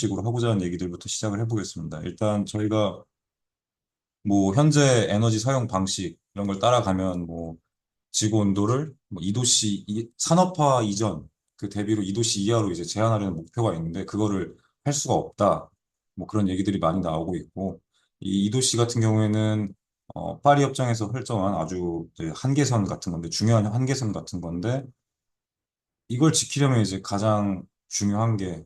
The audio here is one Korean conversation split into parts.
식으로 하고자 하는 얘기들부터 시작을 해보겠습니다. 일단 저희가 뭐 현재 에너지 사용 방식 이런 걸 따라가면 뭐 지구 온도를 뭐 2도씨 산업화 이전 그 대비로 2도씨 이하로 이제 제한하려는 목표가 있는데 그거를 할 수가 없다. 뭐 그런 얘기들이 많이 나오고 있고 이 2도씨 같은 경우에는 파리 협정에서 설정한 아주 이제 한계선 같은 건데 중요한 한계선 같은 건데 이걸 지키려면 이제 가장 중요한 게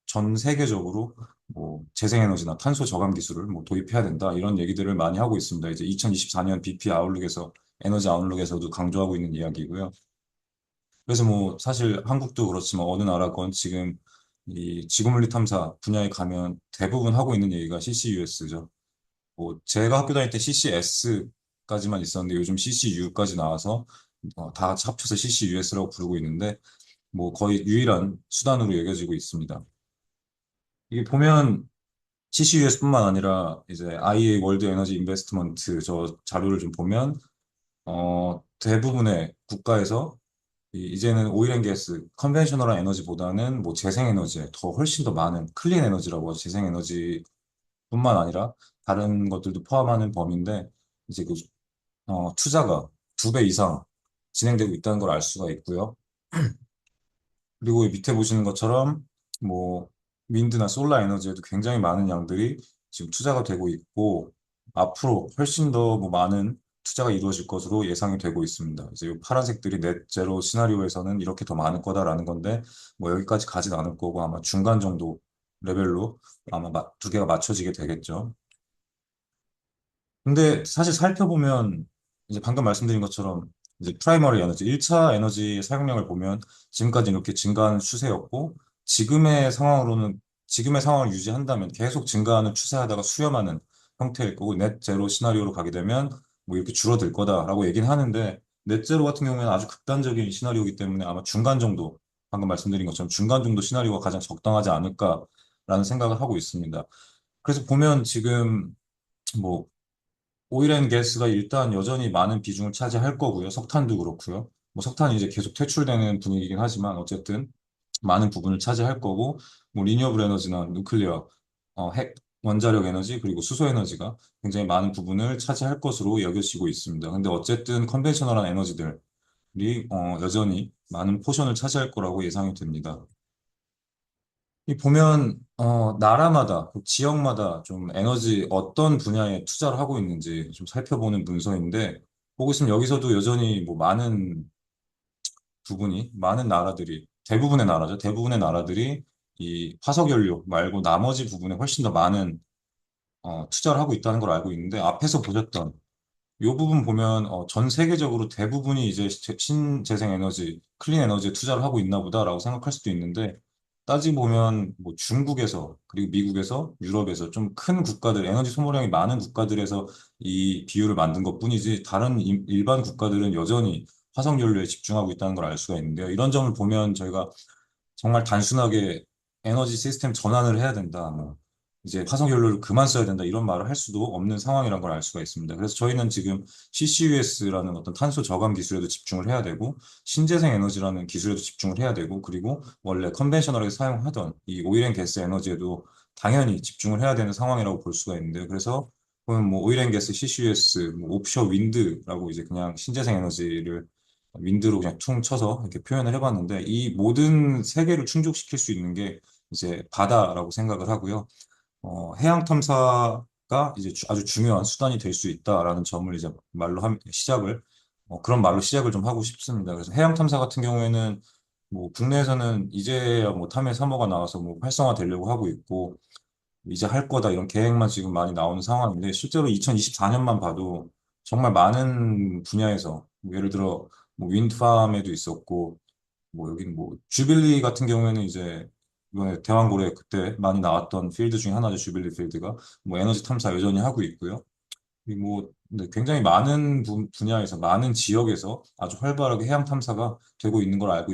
전 세계적으로 뭐 재생에너지나 탄소 저감 기술을 뭐 도입해야 된다 이런 얘기들을 많이 하고 있습니다. 이제 2024년 BP 아웃룩에서 에너지 아웃룩에서도 강조하고 있는 이야기고요. 그래서 뭐 사실 한국도 그렇지만 어느 나라건 지금 이 지구물리 탐사 분야에 가면 대부분 하고 있는 얘기가 CCUS죠. 뭐 제가 학교 다닐 때 CCS까지만 있었는데 요즘 CCU까지 나와서 다 같이 합쳐서 CCUS라고 부르고 있는데 뭐 거의 유일한 수단으로 여겨지고 있습니다. 이게 보면 CCUS뿐만 아니라 이제 IA 월드 에너지 인베스트먼트 저 자료를 좀 보면 대부분의 국가에서 이제는 오일 앤 가스 컨벤셔널한 에너지보다는 뭐 재생 에너지에 더 훨씬 더 많은 클린 에너지라고 하죠. 재생 에너지뿐만 아니라 다른 것들도 포함하는 범위인데 이제 그 투자가 2배 이상 진행되고 있다는 걸 알 수가 있고요. 그리고 이 밑에 보시는 것처럼 뭐 윈드나 솔라 에너지에도 굉장히 많은 양들이 지금 투자가 되고 있고 앞으로 훨씬 더 뭐 많은 투자가 이루어질 것으로 예상이 되고 있습니다. 이제 이 파란색들이 넷 제로 시나리오에서는 이렇게 더 많을 거다라는 건데 뭐 여기까지 가진 않을 거고 아마 중간 정도 레벨로 아마 두 개가 맞춰지게 되겠죠. 근데 사실 살펴보면 이제 방금 말씀드린 것처럼 이제 프라이머리 에너지, 1차 에너지 사용량을 보면 지금까지 이렇게 증가하는 추세였고 지금의 상황을 유지한다면 계속 증가하는 추세하다가 수렴하는 형태일 거고 넷 제로 시나리오로 가게 되면 뭐 이렇게 줄어들 거다라고 얘기는 하는데 넷 제로 같은 경우에는 아주 극단적인 시나리오이기 때문에 아마 중간 정도 방금 말씀드린 것처럼 중간 정도 시나리오가 가장 적당하지 않을까라는 생각을 하고 있습니다. 그래서 보면 지금 뭐 오일 앤 가스가 일단 여전히 많은 비중을 차지할 거고요. 석탄도 그렇고요. 뭐 석탄이 이제 계속 퇴출되는 분위기긴 하지만 어쨌든 많은 부분을 차지할 거고 뭐 리뉴어블 에너지나 누클리어, 핵 원자력 에너지 그리고 수소 에너지가 굉장히 많은 부분을 차지할 것으로 여겨지고 있습니다. 근데 어쨌든 컨벤셔널한 에너지들이 여전히 많은 포션을 차지할 거라고 예상이 됩니다. 이 보면 나라마다 그 지역마다 좀 에너지 어떤 분야에 투자를 하고 있는지 좀 살펴보는 문서인데 보고 있으면 여기서도 여전히 뭐 많은 부분이 많은 나라들이 대부분의 나라죠. 대부분의 나라들이 이 화석 연료 말고 나머지 부분에 훨씬 더 많은 투자를 하고 있다는 걸 알고 있는데 앞에서 보셨던 이 부분 보면 전 세계적으로 대부분이 이제 신재생 에너지, 클린 에너지에 투자를 하고 있나 보다라고 생각할 수도 있는데 따지고 보면 뭐 중국에서 그리고 미국에서 유럽에서 좀 큰 국가들, 에너지 소모량이 많은 국가들에서 이 비율을 만든 것뿐이지 다른 일반 국가들은 여전히 화석 연료에 집중하고 있다는 걸 알 수가 있는데요. 이런 점을 보면 저희가 정말 단순하게 에너지 시스템 전환을 해야 된다. 뭐 이제 화석연료를 그만 써야 된다. 이런 말을 할 수도 없는 상황이란 걸 알 수가 있습니다. 그래서 저희는 지금 CCUS라는 어떤 탄소 저감 기술에도 집중을 해야 되고 신재생 에너지라는 기술에도 집중을 해야 되고 그리고 원래 컨벤셔널하게 사용하던 이 오일 앤 가스 에너지에도 당연히 집중을 해야 되는 상황이라고 볼 수가 있는데요. 그래서 보면 뭐 오일 앤 가스 CCUS, 뭐 오프셔 윈드라고 이제 그냥 신재생 에너지를 윈드로 그냥 퉁 쳐서 이렇게 표현을 해봤는데 이 모든 세계를 충족시킬 수 있는 게 이제 바다라고 생각을 하고요. 해양 탐사가 이제 아주 중요한 수단이 될 수 있다라는 점을 이제 그런 말로 시작을 좀 하고 싶습니다. 그래서 해양 탐사 같은 경우에는 뭐 국내에서는 이제야 뭐 탐해 3호가 나와서 뭐 활성화되려고 하고 있고 이제 할 거다 이런 계획만 지금 많이 나오는 상황인데 실제로 2024년만 봐도 정말 많은 분야에서 뭐 예를 들어 뭐 윈드팜에도 있었고 뭐 여기는 뭐 주빌리 같은 경우에는 이제 이번에 대왕고래 그때 많이 나왔던 필드 중에 하나죠. 주빌리 필드가 뭐 에너지 탐사 여전히 하고 있고요. 그리고 뭐 근데 굉장히 많은 분야에서 많은 지역에서 아주 활발하게 해양 탐사가 되고 있는 걸 알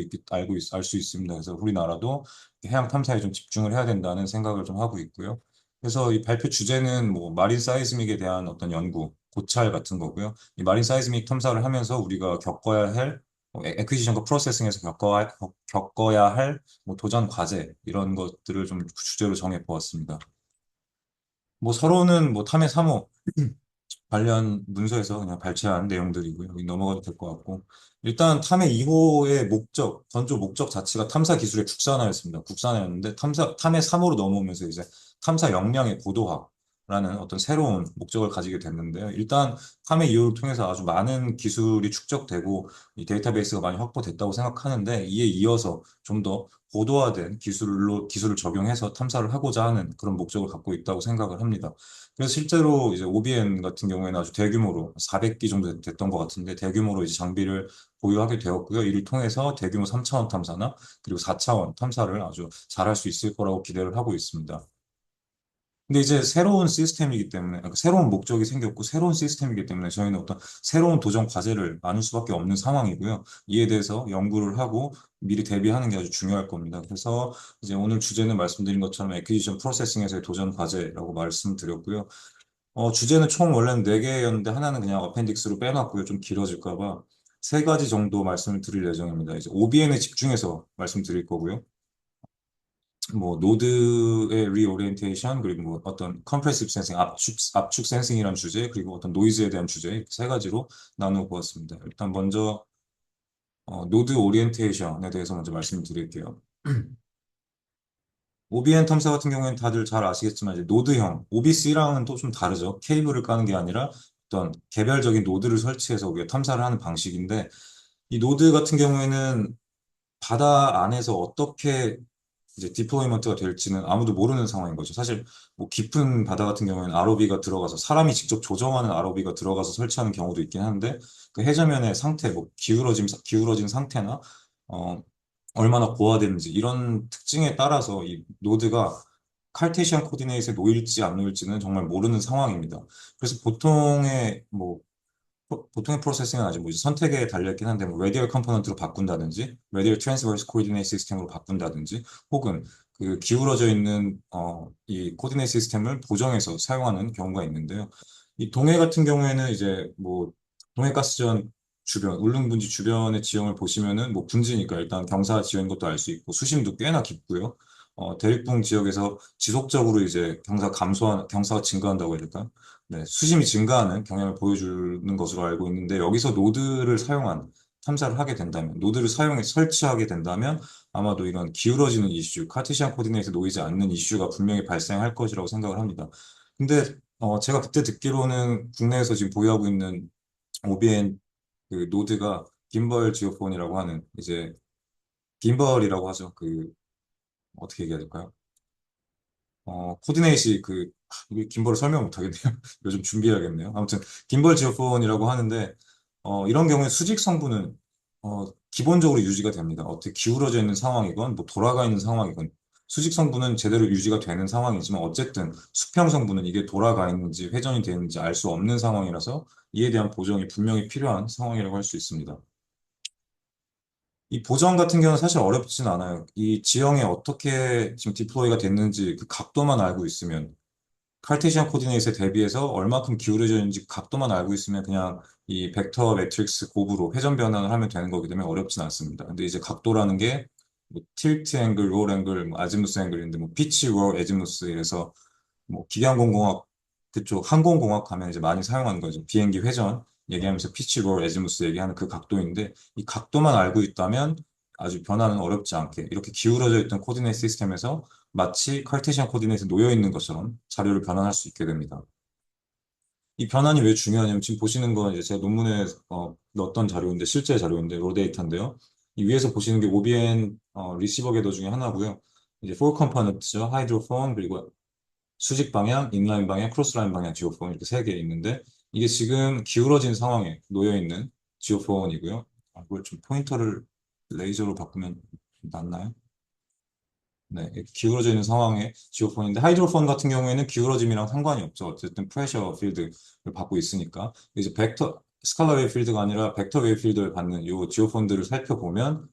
수 있습니다. 그래서 우리나라도 해양 탐사에 좀 집중을 해야 된다는 생각을 좀 하고 있고요. 그래서 이 발표 주제는 뭐 마린 사이즈믹에 대한 어떤 연구, 고찰 같은 거고요. 이 마린 사이즈믹 탐사를 하면서 우리가 겪어야 할 애퀴지션과 프로세싱에서 겪어야 할 뭐 도전 과제 이런 것들을 좀 주제로 정해 보았습니다. 뭐 서로는 뭐 탐해 3호 관련 문서에서 그냥 발췌한 내용들이고요. 여기 넘어가도 될 것 같고. 일단 탐해 2호의 건조 목적 자체가 탐사 기술의 국산화였습니다. 국산화였는데 탐해 3호로 넘어오면서 이제 탐사 역량의 고도화라는 어떤 새로운 목적을 가지게 됐는데요. 일단 탐해 2호를 통해서 아주 많은 기술이 축적되고 이 데이터베이스가 많이 확보됐다고 생각하는데 이에 이어서 좀 더 고도화된 기술을 적용해서 탐사를 하고자 하는 그런 목적을 갖고 있다고 생각을 합니다. 그래서 실제로 이제 OBN 같은 경우에는 아주 대규모로 400기 정도 됐던 것 같은데 대규모로 이제 장비를 보유하게 되었고요. 이를 통해서 대규모 3차원 탐사나 그리고 4차원 탐사를 아주 잘할 수 있을 거라고 기대를 하고 있습니다. 근데 이제 새로운 시스템이기 때문에, 그러니까 새로운 목적이 생겼고, 새로운 시스템이기 때문에 저희는 어떤 새로운 도전 과제를 나눌 수밖에 없는 상황이고요. 이에 대해서 연구를 하고 미리 대비하는 게 아주 중요할 겁니다. 그래서 이제 오늘 주제는 말씀드린 것처럼 애퀴지션 프로세싱에서의 도전 과제라고 말씀드렸고요. 주제는 총 원래는 4개였는데 하나는 그냥 어펜딕스로 빼놨고요. 좀 길어질까 봐. 3가지 정도 말씀을 드릴 예정입니다. 이제 OBN에 집중해서 말씀드릴 거고요. 뭐 노드의 리오리엔테이션 그리고 뭐 어떤 컴프레시브 센싱 압축 센싱이라는 주제 그리고 어떤 노이즈에 대한 주제 3가지로 나누어 보았습니다. 일단 먼저 노드 오리엔테이션에 대해서 먼저 말씀드릴게요. OBN 탐사 같은 경우에는 다들 잘 아시겠지만 이제 노드형 OBC랑은 또 좀 다르죠. 케이블을 까는 게 아니라 어떤 개별적인 노드를 설치해서 우리가 탐사를 하는 방식인데 이 노드 같은 경우에는 바다 안에서 어떻게 이제 디플로이먼트가 될지는 아무도 모르는 상황인 거죠. 사실 뭐 깊은 바다 같은 경우에는 ROV가 들어가서 사람이 직접 조정하는 ROV가 들어가서 설치하는 경우도 있긴 한데 그 해저면의 상태, 뭐 기울어진 상태나 어 얼마나 고화되는지 이런 특징에 따라서 이 노드가 칼테시안 코디네이트에 놓일지 안 놓일지는 정말 모르는 상황입니다. 그래서 보통의 프로세싱은 아직 뭐 이제 선택에 달려있긴 한데 뭐 레디얼 컴포넌트로 바꾼다든지 레디얼 트랜스버스 코디네이트 시스템으로 바꾼다든지 혹은 그 기울어져 있는 이 코디네이트 시스템을 보정해서 사용하는 경우가 있는데요. 이 동해 같은 경우에는 이제 뭐 동해가스전 주변 울릉분지 주변의 지형을 보시면은 뭐 분지니까 일단 경사 지형인 것도 알 수 있고 수심도 꽤나 깊고요. 대륙붕 지역에서 지속적으로 이제 경사가 증가한다고 해야 될까? 네, 수심이 증가하는 경향을 보여주는 것으로 알고 있는데 여기서 노드를 사용한 탐사를 하게 된다면 노드를 사용해 설치하게 된다면 아마도 이런 기울어지는 이슈, 카테시안 코디네이트 놓이지 않는 이슈가 분명히 발생할 것이라고 생각을 합니다. 근데 제가 그때 듣기로는 국내에서 지금 보유하고 있는 OBN 그 노드가 김벌 지오폰이라고 하는 이제 김벌이라고 하죠. 그 어떻게 얘기해야 될까요? 코디네이시 이게 김벌을 설명 못하겠네요. 요즘 준비해야겠네요. 아무튼 김벌 지오폰이라고 하는데 이런 경우에 수직 성분은 기본적으로 유지가 됩니다. 어떻게 기울어져 있는 상황이건 뭐 돌아가 있는 상황이건 수직 성분은 제대로 유지가 되는 상황이지만 어쨌든 수평 성분은 이게 돌아가 있는지 회전이 되는지 알 수 없는 상황이라서 이에 대한 보정이 분명히 필요한 상황이라고 할 수 있습니다. 이 보정 같은 경우는 사실 어렵진 않아요. 이 지형에 어떻게 지금 디플로이가 됐는지 그 각도만 알고 있으면 칼테시안 코디네이트에 대비해서 얼마큼 기울어져 있는지 각도만 알고 있으면 그냥 이 벡터 매트릭스 곱으로 회전 변환을 하면 되는 거기 때문에 어렵진 않습니다. 근데 이제 각도라는 게 뭐 틸트 앵글, 롤 앵글, 뭐 아지무스 앵글인데 뭐 피치, 롤, 애지무스 이래서 뭐 기계항공공학 그쪽 항공공학 하면 이제 많이 사용하는 거죠. 비행기 회전 얘기하면서 피치, 롤, 애지무스 얘기하는 그 각도인데 이 각도만 알고 있다면 아주 변화는 어렵지 않게 이렇게 기울어져 있던 코디네이트 시스템에서 마치 칼테시안 코디네이트에 놓여 있는 것처럼 자료를 변환할 수 있게 됩니다. 이 변환이 왜 중요하냐면 지금 보시는 건 이제 제가 논문에 넣었던 자료인데 실제 자료인데 로 데이터인데요. 이 위에서 보시는 게 OBN 리시버 궤도 중에 하나고요. 이제 4 컴포넌트죠. 하이드로폰 그리고 수직 방향, 인라인 방향, 크로스라인 방향 지오폰 이렇게 3개 있는데 이게 지금 기울어진 상황에 놓여 있는 지오폰이고요. 이걸 좀 포인터를 레이저로 바꾸면 낫나요? 네, 이렇게 기울어져 있는 상황의 지오폰인데 하이드로폰 같은 경우에는 기울어짐이랑 상관이 없죠. 어쨌든 프레셔 필드를 받고 있으니까 이제 스칼라 웨이브 필드가 아니라 벡터 웨이브 필드를 받는 이 지오폰들을 살펴보면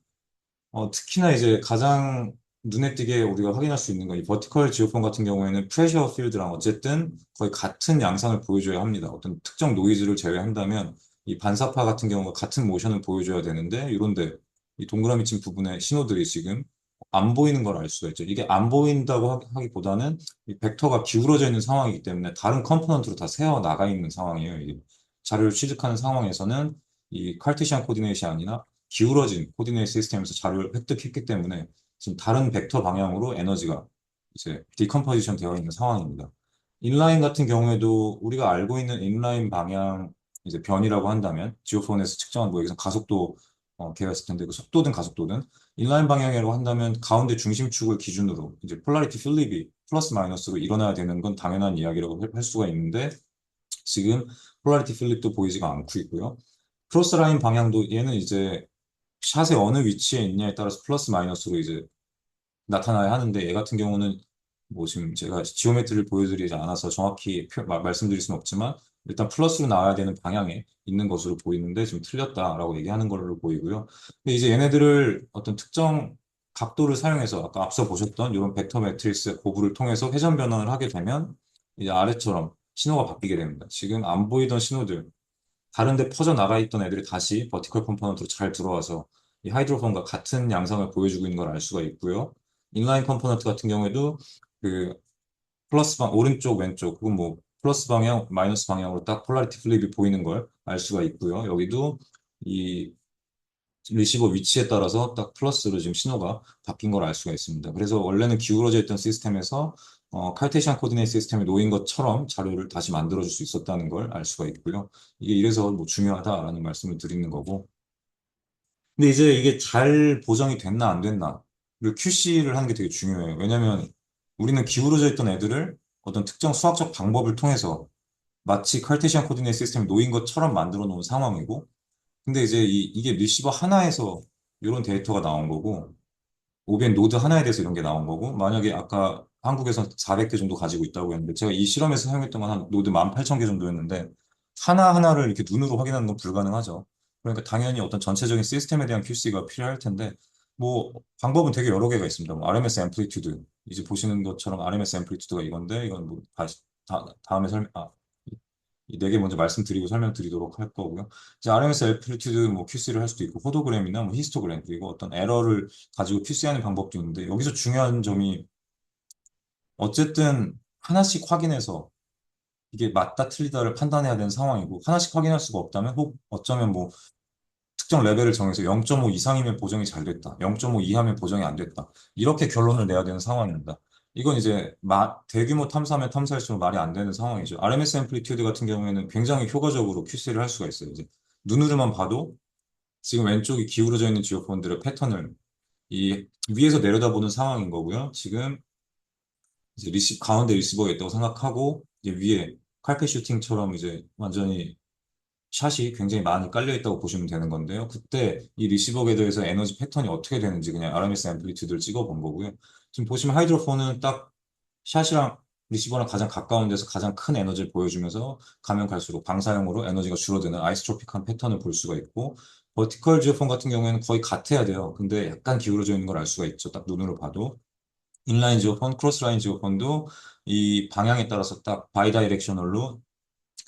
특히나 이제 가장 눈에 띄게 우리가 확인할 수 있는 건 이 버티컬 지오폰 같은 경우에는 프레셔 필드랑 어쨌든 거의 같은 양상을 보여줘야 합니다. 어떤 특정 노이즈를 제외한다면 이 반사파 같은 경우가 같은 모션을 보여줘야 되는데 이런데 이 동그라미 친 부분의 신호들이 지금 안 보이는 걸 알 수가 있죠. 이게 안 보인다고 하기보다는 이 벡터가 기울어져 있는 상황이기 때문에 다른 컴포넌트로 다 새어 나가 있는 상황이에요. 이 자료를 취득하는 상황에서는 이 카르테시안 코디네이션이 아니라 기울어진 코디네이트 시스템에서 자료를 획득했기 때문에 지금 다른 벡터 방향으로 에너지가 이제 디컴포지션 되어 있는 상황입니다. 인라인 같은 경우에도 우리가 알고 있는 인라인 방향 이제 변이라고 한다면 지오폰에서 측정한 뭐 여기서 가속도 걔가 있을 텐데 그 속도든 가속도든 인라인 방향이라고 한다면 가운데 중심축을 기준으로 이제 폴라리티 필립이 플러스 마이너스로 일어나야 되는 건 당연한 이야기라고 할 수가 있는데 지금 폴라리티 필립도 보이지가 않고 있고요. 크로스 라인 방향도 얘는 이제 샷의 어느 위치에 있냐에 따라서 플러스 마이너스로 이제 나타나야 하는데 얘 같은 경우는 뭐 지금 제가 지오메트리를 보여드리지 않아서 정확히 말씀드릴 수는 없지만 일단 플러스로 나와야 되는 방향에 있는 것으로 보이는데 지금 틀렸다라고 얘기하는 걸로 보이고요. 근데 이제 얘네들을 어떤 특정 각도를 사용해서 아까 앞서 보셨던 이런 벡터 매트리스의 고부를 통해서 회전 변환을 하게 되면 이제 아래처럼 신호가 바뀌게 됩니다. 지금 안 보이던 신호들 다른 데 퍼져나가 있던 애들이 다시 버티컬 컴포넌트로 잘 들어와서 이 하이드로폰과 같은 양상을 보여주고 있는 걸 알 수가 있고요. 인라인 컴포넌트 같은 경우에도 그 플러스 오른쪽 왼쪽 혹은 뭐 플러스 방향 마이너스 방향으로 딱 폴라리티 플립이 보이는 걸 알 수가 있고요. 여기도 이 리시버 위치에 따라서 딱 플러스로 지금 신호가 바뀐 걸 알 수가 있습니다. 그래서 원래는 기울어져 있던 시스템에서 칼테시안 코디네이트 시스템에 놓인 것처럼 자료를 다시 만들어줄 수 있었다는 걸 알 수가 있고요. 이게 이래서 뭐 중요하다라는 말씀을 드리는 거고. 근데 이제 이게 잘 보정이 됐나 안 됐나, 그리고 QC를 하는 게 되게 중요해요. 왜냐면 우리는 기울어져 있던 애들을 어떤 특정 수학적 방법을 통해서 마치 칼테시안 코디네이트 시스템에 놓인 것처럼 만들어 놓은 상황이고, 근데 이제 이게 리시버 하나에서 이런 데이터가 나온 거고, OBN 노드 하나에 대해서 이런 게 나온 거고, 만약에 아까 한국에서 400개 정도 가지고 있다고 했는데, 제가 이 실험에서 사용했던 건 한 노드 18,000개 정도였는데, 하나하나를 이렇게 눈으로 확인하는 건 불가능하죠. 그러니까 당연히 어떤 전체적인 시스템에 대한 QC가 필요할 텐데, 뭐, 방법은 되게 여러 개가 있습니다. 뭐 RMS 앰플리튜드. 이제 보시는 것처럼 RMS 앰플리튜드가 이건데, 이건 뭐, 다음에 이 네 개 먼저 말씀드리고 설명드리도록 할 거고요. 이제 RMS 앰플리튜드 뭐 QC를 할 수도 있고, 호도그램이나 뭐 히스토그램, 그리고 어떤 에러를 가지고 QC하는 방법도 있는데, 여기서 중요한 점이 어쨌든 하나씩 확인해서 이게 맞다 틀리다를 판단해야 되는 상황이고, 하나씩 확인할 수가 없다면 혹 어쩌면 뭐 특정 레벨을 정해서 0.5 이상이면 보정이 잘 됐다, 0.5 이하면 보정이 안 됐다, 이렇게 결론을 내야 되는 상황입니다. 이건 이제 대규모 탐사면 탐사할수록 말이 안 되는 상황이죠. RMS 앰플리튜드 같은 경우에는 굉장히 효과적으로 QC를 할 수가 있어요. 이제 눈으로만 봐도 지금 왼쪽이 기울어져 있는 지오폰들의 패턴을 이 위에서 내려다보는 상황인 거고요. 지금 이제 가운데 리시버가 있다고 생각하고 이제 위에 칼펫 슈팅처럼 이제 완전히 샷이 굉장히 많이 깔려 있다고 보시면 되는 건데요. 그때 이 리시버에 대해서 에너지 패턴이 어떻게 되는지 그냥 RMS 앰플리튜드를 찍어 본 거고요. 지금 보시면 하이드로폰은 딱 샷이랑 리시버랑 가장 가까운 데서 가장 큰 에너지를 보여주면서 가면 갈수록 방사형으로 에너지가 줄어드는 아이스트로픽한 패턴을 볼 수가 있고, 버티컬 지오폰 같은 경우에는 거의 같아야 돼요. 근데 약간 기울어져 있는 걸 알 수가 있죠. 딱 눈으로 봐도. 인라인 지오폰, 크로스라인 지오폰도 이 방향에 따라서 딱 바이다이렉셔널로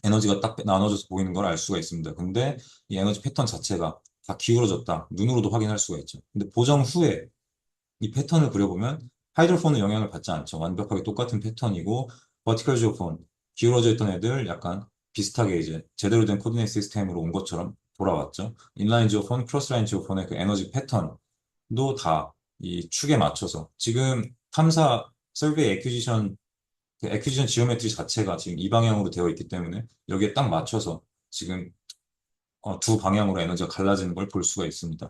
에너지가 딱 나눠져서 보이는 걸 알 수가 있습니다. 근데 이 에너지 패턴 자체가 다 기울어졌다, 눈으로도 확인할 수가 있죠. 근데 보정 후에 이 패턴을 그려보면 하이드로폰은 영향을 받지 않죠. 완벽하게 똑같은 패턴이고, 버티컬 지오폰, 기울어져 있던 애들 약간 비슷하게 이제 제대로 된 코디네이트 시스템으로 온 것처럼 돌아왔죠. 인라인 지오폰, 크로스라인 지오폰의 그 에너지 패턴도 다 이 축에 맞춰서 지금 탐사 서베이 애퀴지션, 그 애퀴지션 지오메트리 자체가 지금 이 방향으로 되어 있기 때문에 여기에 딱 맞춰서 지금 두 방향으로 에너지가 갈라지는 걸 볼 수가 있습니다.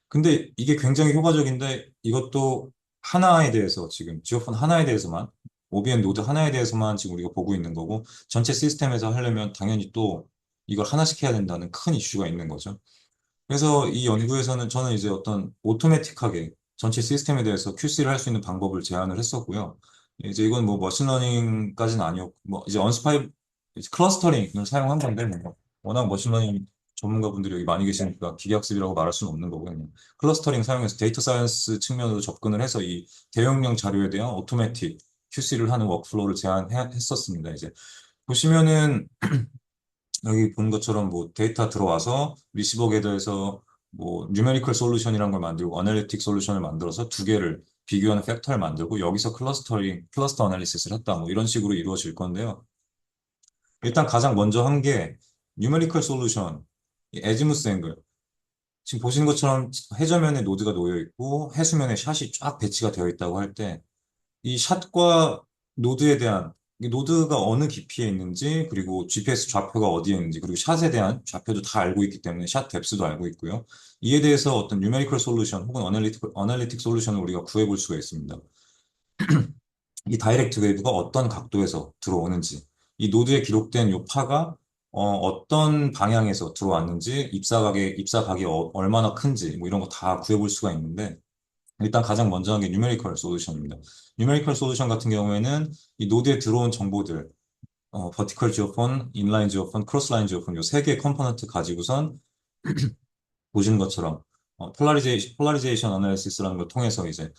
근데 이게 굉장히 효과적인데 이것도 하나에 대해서 지금 지오폰 하나에 대해서만, OBN 노드 하나에 대해서만 지금 우리가 보고 있는 거고, 전체 시스템에서 하려면 당연히 또 이걸 하나씩 해야 된다는 큰 이슈가 있는 거죠. 그래서 이 연구에서는 저는 이제 어떤 오토매틱하게 전체 시스템에 대해서 QC를 할 수 있는 방법을 제안을 했었고요. 이제 이건 뭐 머신러닝까지는 아니었고, 뭐 이제 이제 클러스터링을 사용한 건데, 뭐 워낙 머신러닝 전문가분들이 여기 많이 계시니까 기계학습이라고 말할 수는 없는 거고요. 그냥 클러스터링 사용해서 데이터 사이언스 측면으로 접근을 해서 이 대용량 자료에 대한 오토매틱 QC를 하는 워크플로우를 제안했었습니다. 이제 보시면은 여기 본 것처럼 뭐 데이터 들어와서 리시버 궤도에서 뭐 뉴메리컬 솔루션이라는 걸 만들고 어널리틱 솔루션을 만들어서 두 개를 비교하는 팩터를 만들고 여기서 클러스터 어널리시스를 했다. 뭐 이런 식으로 이루어질 건데요. 일단 가장 먼저 한 게 뉴메리컬 솔루션, 에지무스 앵글. 지금 보시는 것처럼 해저면에 노드가 놓여 있고 해수면에 샷이 쫙 배치가 되어 있다고 할 때 이 샷과 노드에 대한 이 노드가 어느 깊이에 있는지 그리고 GPS 좌표가 어디에 있는지 그리고 샷에 대한 좌표도 다 알고 있기 때문에 샷 뎁스도 알고 있고요. 이에 대해서 어떤 뉴메리컬 솔루션 혹은 어널리틱 솔루션을 우리가 구해 볼 수가 있습니다. 이 다이렉트 웨이브가 어떤 각도에서 들어오는지, 이 노드에 기록된 요 파가 떤 방향에서 들어왔는지, 입사각이 얼마나 큰지, 뭐 이런 거 다 구해볼 수가 있는데, 일단 가장 먼저 한 게 뉴메리컬 솔루션입니다. 뉴메리컬 솔루션 같은 경우에는 이 노드에 들어온 정보들, 버티컬 지오폰, 인라인 지오폰, 크로스라인 지오폰 요 세 개의 컴포넌트 가지고선 보시는 것처럼 폴라리제이션 어널리시스라는 걸 통해서 이제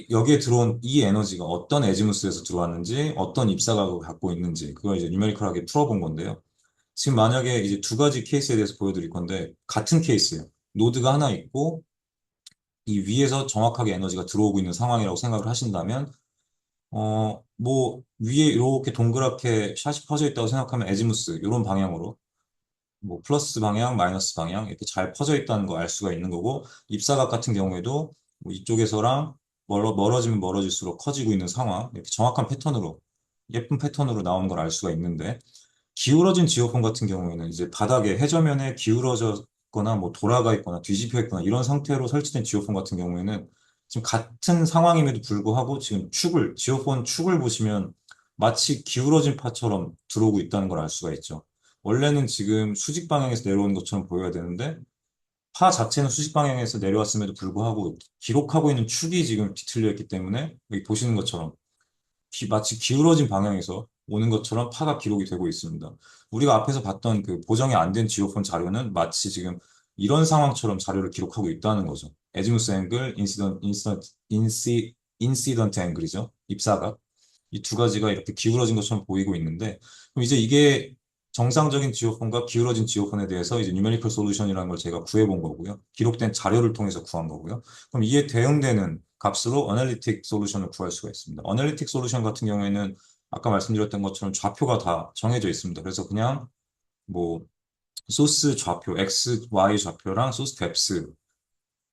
여기에 들어온 이 에너지가 어떤 에지무스에서 들어왔는지, 어떤 입사각을 갖고 있는지, 그걸 이제 뉴메리컬하게 풀어본 건데요. 지금 만약에 이제 두 가지 케이스에 대해서 보여드릴 건데, 같은 케이스예요. 노드가 하나 있고, 이 위에서 정확하게 에너지가 들어오고 있는 상황이라고 생각을 하신다면, 뭐, 위에 이렇게 동그랗게 샷이 퍼져 있다고 생각하면 에지무스, 이런 방향으로, 뭐, 플러스 방향, 마이너스 방향, 이렇게 잘 퍼져 있다는 거 알 수가 있는 거고, 입사각 같은 경우에도 뭐 이쪽에서랑 멀어지면 멀어질수록 커지고 있는 상황, 이렇게 정확한 패턴으로, 예쁜 패턴으로 나오는 걸 알 수가 있는데, 기울어진 지오폰 같은 경우에는 이제 바닥에 해저면에 기울어졌거나 뭐 돌아가 있거나 뒤집혀 있거나 이런 상태로 설치된 지오폰 같은 경우에는 지금 같은 상황임에도 불구하고 지금 지오폰 축을 보시면 마치 기울어진 파처럼 들어오고 있다는 걸 알 수가 있죠. 원래는 지금 수직 방향에서 내려오는 것처럼 보여야 되는데 파 자체는 수직 방향에서 내려왔음에도 불구하고 기록하고 있는 축이 지금 뒤틀려 있기 때문에 여기 보시는 것처럼 마치 기울어진 방향에서 오는 것처럼 파가 기록이 되고 있습니다. 우리가 앞에서 봤던 그 보정이 안 된 지오폰 자료는 마치 지금 이런 상황처럼 자료를 기록하고 있다는 거죠. 에지무스 앵글, 인시던트 앵글이죠. 입사각. 이 두 가지가 이렇게 기울어진 것처럼 보이고 있는데, 그럼 이제 이게 정상적인 지오폰과 기울어진 지오폰에 대해서 이제 뉴메리컬 솔루션이라는 걸 제가 구해본 거고요. 기록된 자료를 통해서 구한 거고요. 그럼 이에 대응되는 값으로 어널리틱 솔루션을 구할 수가 있습니다. 어널리틱 솔루션 같은 경우에는 아까 말씀드렸던 것처럼 좌표가 다 정해져 있습니다. 그래서 그냥 뭐 소스 좌표, X, Y 좌표랑 소스 뎁스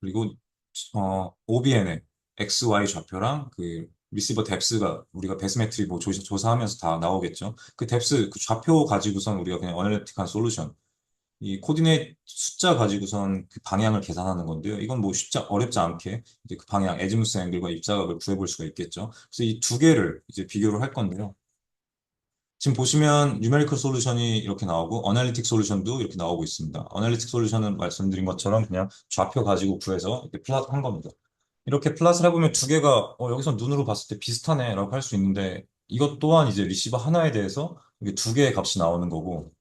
그리고 OBN에 X, Y 좌표랑 그 리시버 뎁스가 우리가 베스메트리 뭐 조사하면서 다 나오겠죠. 그 뎁스 그 좌표 가지고선 우리가 그냥 어널리틱한 솔루션 이 코디네이트 숫자 가지고선 그 방향을 계산하는 건데요. 이건 뭐 숫자 어렵지 않게 이제 그 방향, 에지무스 앵글과 입자각을 구해볼 수가 있겠죠. 그래서 이 두 개를 이제 비교를 할 건데요. 지금 보시면 뉴메리컬 솔루션이 이렇게 나오고 어널리틱 솔루션도 이렇게 나오고 있습니다. 어널리틱 솔루션은 말씀드린 것처럼 그냥 좌표 가지고 구해서 이렇게 플랫한 겁니다. 이렇게 플랫을 해보면 두 개가 여기서 눈으로 봤을 때 비슷하네라고 할 수 있는데 이것 또한 이제 리시버 하나에 대해서 이게 두 개의 값이 나오는 거고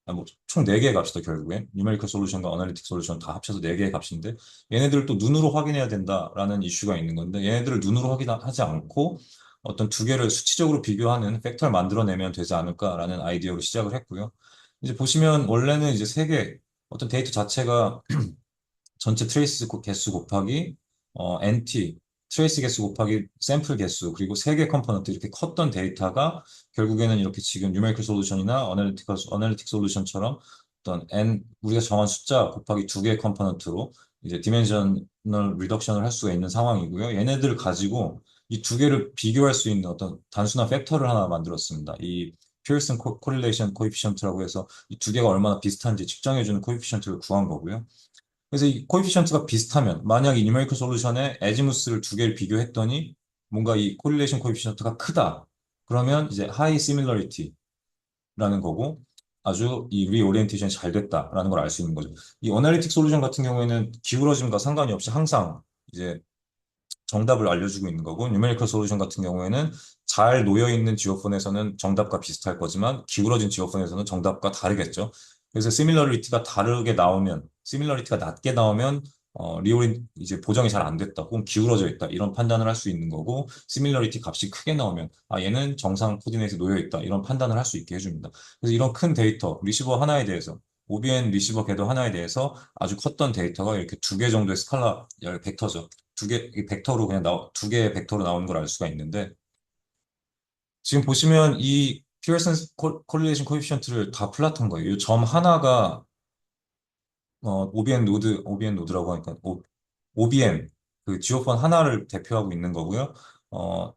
뭐, 총 4개의 값이다, 결국엔. 뉴메리컬 솔루션과 어널리틱 솔루션 다 합쳐서 4개의 값인데, 얘네들을 또 눈으로 확인해야 된다라는 이슈가 있는 건데, 얘네들을 눈으로 확인하지 않고, 어떤 두 개를 수치적으로 비교하는 팩터를 만들어내면 되지 않을까라는 아이디어로 시작을 했고요. 이제 보시면, 원래는 이제 3개, 어떤 데이터 자체가 전체 트레이스 개수 곱하기 NT 트레이스 개수 곱하기 샘플 개수 그리고 세 개 컴포넌트 이렇게 컸던 데이터가 결국에는 이렇게 지금 뉴메리컬 솔루션이나 어널리틱 솔루션처럼 어떤 N 우리가 정한 숫자 곱하기 두 개의 컴포넌트로 이제 디멘셔널 리덕션을 할 수가 있는 상황이고요. 얘네들을 가지고 이 두 개를 비교할 수 있는 어떤 단순한 팩터를 하나 만들었습니다. 이 피어슨 코릴레이션 코에피션트라고 해서 이 두 개가 얼마나 비슷한지 측정해주는 코에피션트를 구한 거고요. 그래서 이 코에피션트가 비슷하면 만약 이 뉴메리컬 솔루션에 에지무스를 두 개를 비교했더니 뭔가 이 코릴레이션 코에피션트가 크다. 그러면 이제 하이 시밀러리티라는 거고 아주 이 리오리엔테이션이 잘 됐다라는 걸 알 수 있는 거죠. 이 어널리틱 솔루션 같은 경우에는 기울어짐과 상관이 없이 항상 이제 정답을 알려주고 있는 거고 뉴메리컬 솔루션 같은 경우에는 잘 놓여 있는 지오폰에서는 정답과 비슷할 거지만 기울어진 지오폰에서는 정답과 다르겠죠. 그래서 시밀러리티가 낮게 나오면 리올인 이제 보정이 잘 안 됐다, 혹은 기울어져 있다 이런 판단을 할 수 있는 거고, 시밀러리티 값이 크게 나오면 얘는 정상 코디네이트에 놓여 있다 이런 판단을 할 수 있게 해줍니다. 그래서 이런 큰 데이터 리시버 하나에 대해서 OBN 리시버 궤도 하나에 대해서 아주 컸던 데이터가 이렇게 두 개 정도의 스칼라 벡터죠. 두 개, 이 벡터로 그냥 두 개의 벡터로 나오는 걸 알 수가 있는데, 지금 보시면 이 피어슨 코릴레이션 코에피션트를 다 플랫한 거예요. 이 점 하나가 OBN 노드라고 하니까 OBN 그 지오폰 하나를 대표하고 있는 거고요.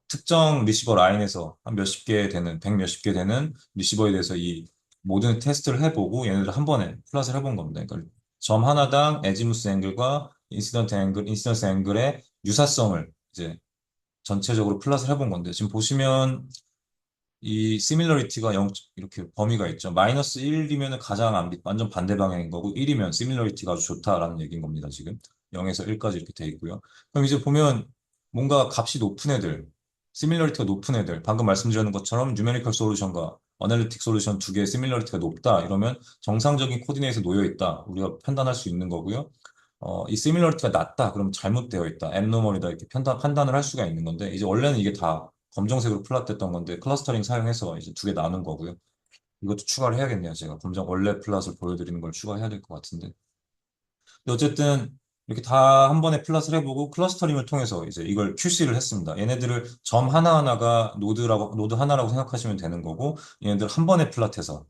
특정 리시버 라인에서 한 몇십 개 되는, 백 몇십 개 되는 리시버에 대해서 이 모든 테스트를 해보고 얘네들 한 번에 플러스를 해본 겁니다. 그러니까 점 하나당 에지무스 앵글과 인시던트 앵글의 유사성을 이제 전체적으로 플러스를 해본 건데, 지금 보시면 이 시밀러리티가 0, 이렇게 범위가 있죠. 마이너스 1이면 가장 완전 반대 방향인 거고, 1이면 시밀러리티가 아주 좋다라는 얘기인 겁니다, 지금. 0에서 1까지 이렇게 돼 있고요. 그럼 이제 보면 뭔가 값이 높은 애들, 시밀러리티가 높은 애들, 방금 말씀드렸는 것처럼 뉴메리컬 솔루션과 어널리틱 솔루션 두 개의 시밀러리티가 높다 이러면 정상적인 코디네이트에 놓여 있다 우리가 판단할 수 있는 거고요. 이 시밀러리티가 낮다 그럼 잘못되어 있다, 앱노멀이다 이렇게 판단을 할 수가 있는 건데, 이제 원래는 이게 다 검정색으로 플랫됐던 건데 클러스터링 사용해서 이제 두 개 나눈 거고요. 이것도 추가를 해야겠네요. 제가 원래 플랫을 보여드리는 걸 추가해야 될 것 같은데. 근데 어쨌든 이렇게 다 한 번에 플랫을 해보고 클러스터링을 통해서 이제 이걸 QC를 했습니다. 얘네들을 점 하나하나가 노드 하나라고 생각하시면 되는 거고, 얘네들 한 번에 플랫해서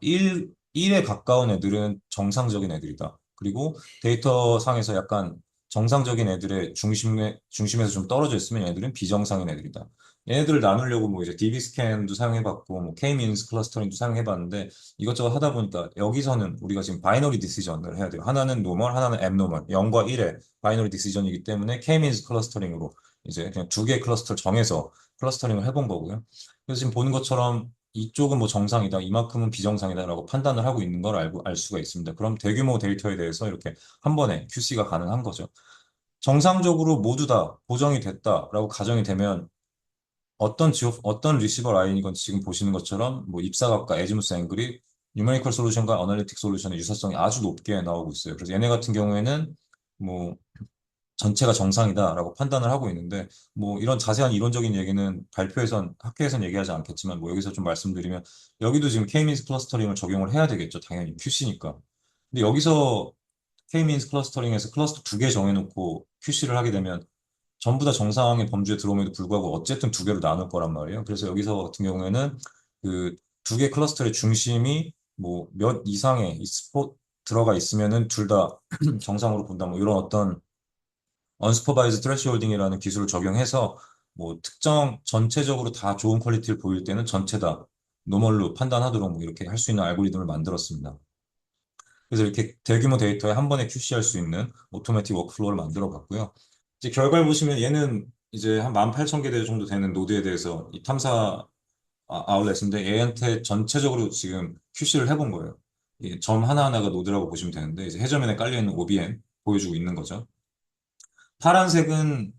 1에 가까운 애들은 정상적인 애들이다. 그리고 데이터 상에서 약간 정상적인 애들의 중심에서 좀 떨어져 있으면 얘네들은 비정상인 애들이다. 얘네들을 나누려고 뭐 이제 DB 스캔도 사용해봤고, 뭐 K-means 클러스터링도 사용해봤는데, 이것저것 하다 보니까 여기서는 우리가 지금 바이너리 디시전을 해야 돼요. 하나는 노멀, 하나는 앱노멀. 0과 1의 바이너리 디시전이기 때문에 K-means 클러스터링으로 이제 그냥 두 개의 클러스터를 정해서 클러스터링을 해본 거고요. 그래서 지금 보는 것처럼 이쪽은 뭐 정상이다, 이만큼은 비정상이다라고 판단을 하고 있는 걸 알 수가 있습니다. 그럼 대규모 데이터에 대해서 이렇게 한 번에 QC가 가능한 거죠. 정상적으로 모두 다 보정이 됐다라고 가정이 되면 어떤 리시버 라인이건 지금 보시는 것처럼 뭐 입사각과 에지무스 앵글이 뉴메리컬 솔루션과 어널리틱 솔루션의 유사성이 아주 높게 나오고 있어요. 그래서 얘네 같은 경우에는 뭐 전체가 정상이다라고 판단을 하고 있는데, 뭐 이런 자세한 이론적인 얘기는 학회에선 얘기하지 않겠지만, 뭐 여기서 좀 말씀드리면, 여기도 지금 K-means 클러스터링을 적용을 해야 되겠죠. 당연히 QC니까. 근데 여기서 K-means 클러스터링에서 클러스터 두 개 정해놓고 QC를 하게 되면 전부 다 정상의 범주에 들어옴에도 불구하고 어쨌든 두 개로 나눌 거란 말이에요. 그래서 여기서 같은 경우에는 그 두 개 클러스터의 중심이 뭐 몇 이상의 이 스포 들어가 있으면은 둘 다 정상으로 본다, 뭐 이런 어떤 언스퍼바이즈 트래시홀딩이라는 기술을 적용해서 뭐 특정 전체적으로 다 좋은 퀄리티를 보일 때는 전체 다 노멀로 판단하도록 뭐 이렇게 할 수 있는 알고리즘을 만들었습니다. 그래서 이렇게 대규모 데이터에 한 번에 QC할 수 있는 오토매틱 워크플로우를 만들어 봤고요. 이제 결과를 보시면 얘는 이제 한 18,000개 정도 되는 노드에 대해서 이 탐사 아울렛인데, 얘한테 전체적으로 지금 QC를 해본 거예요. 이점 하나하나가 노드라고 보시면 되는데, 이제 해저면에 깔려있는 OBN 보여주고 있는 거죠. 파란색은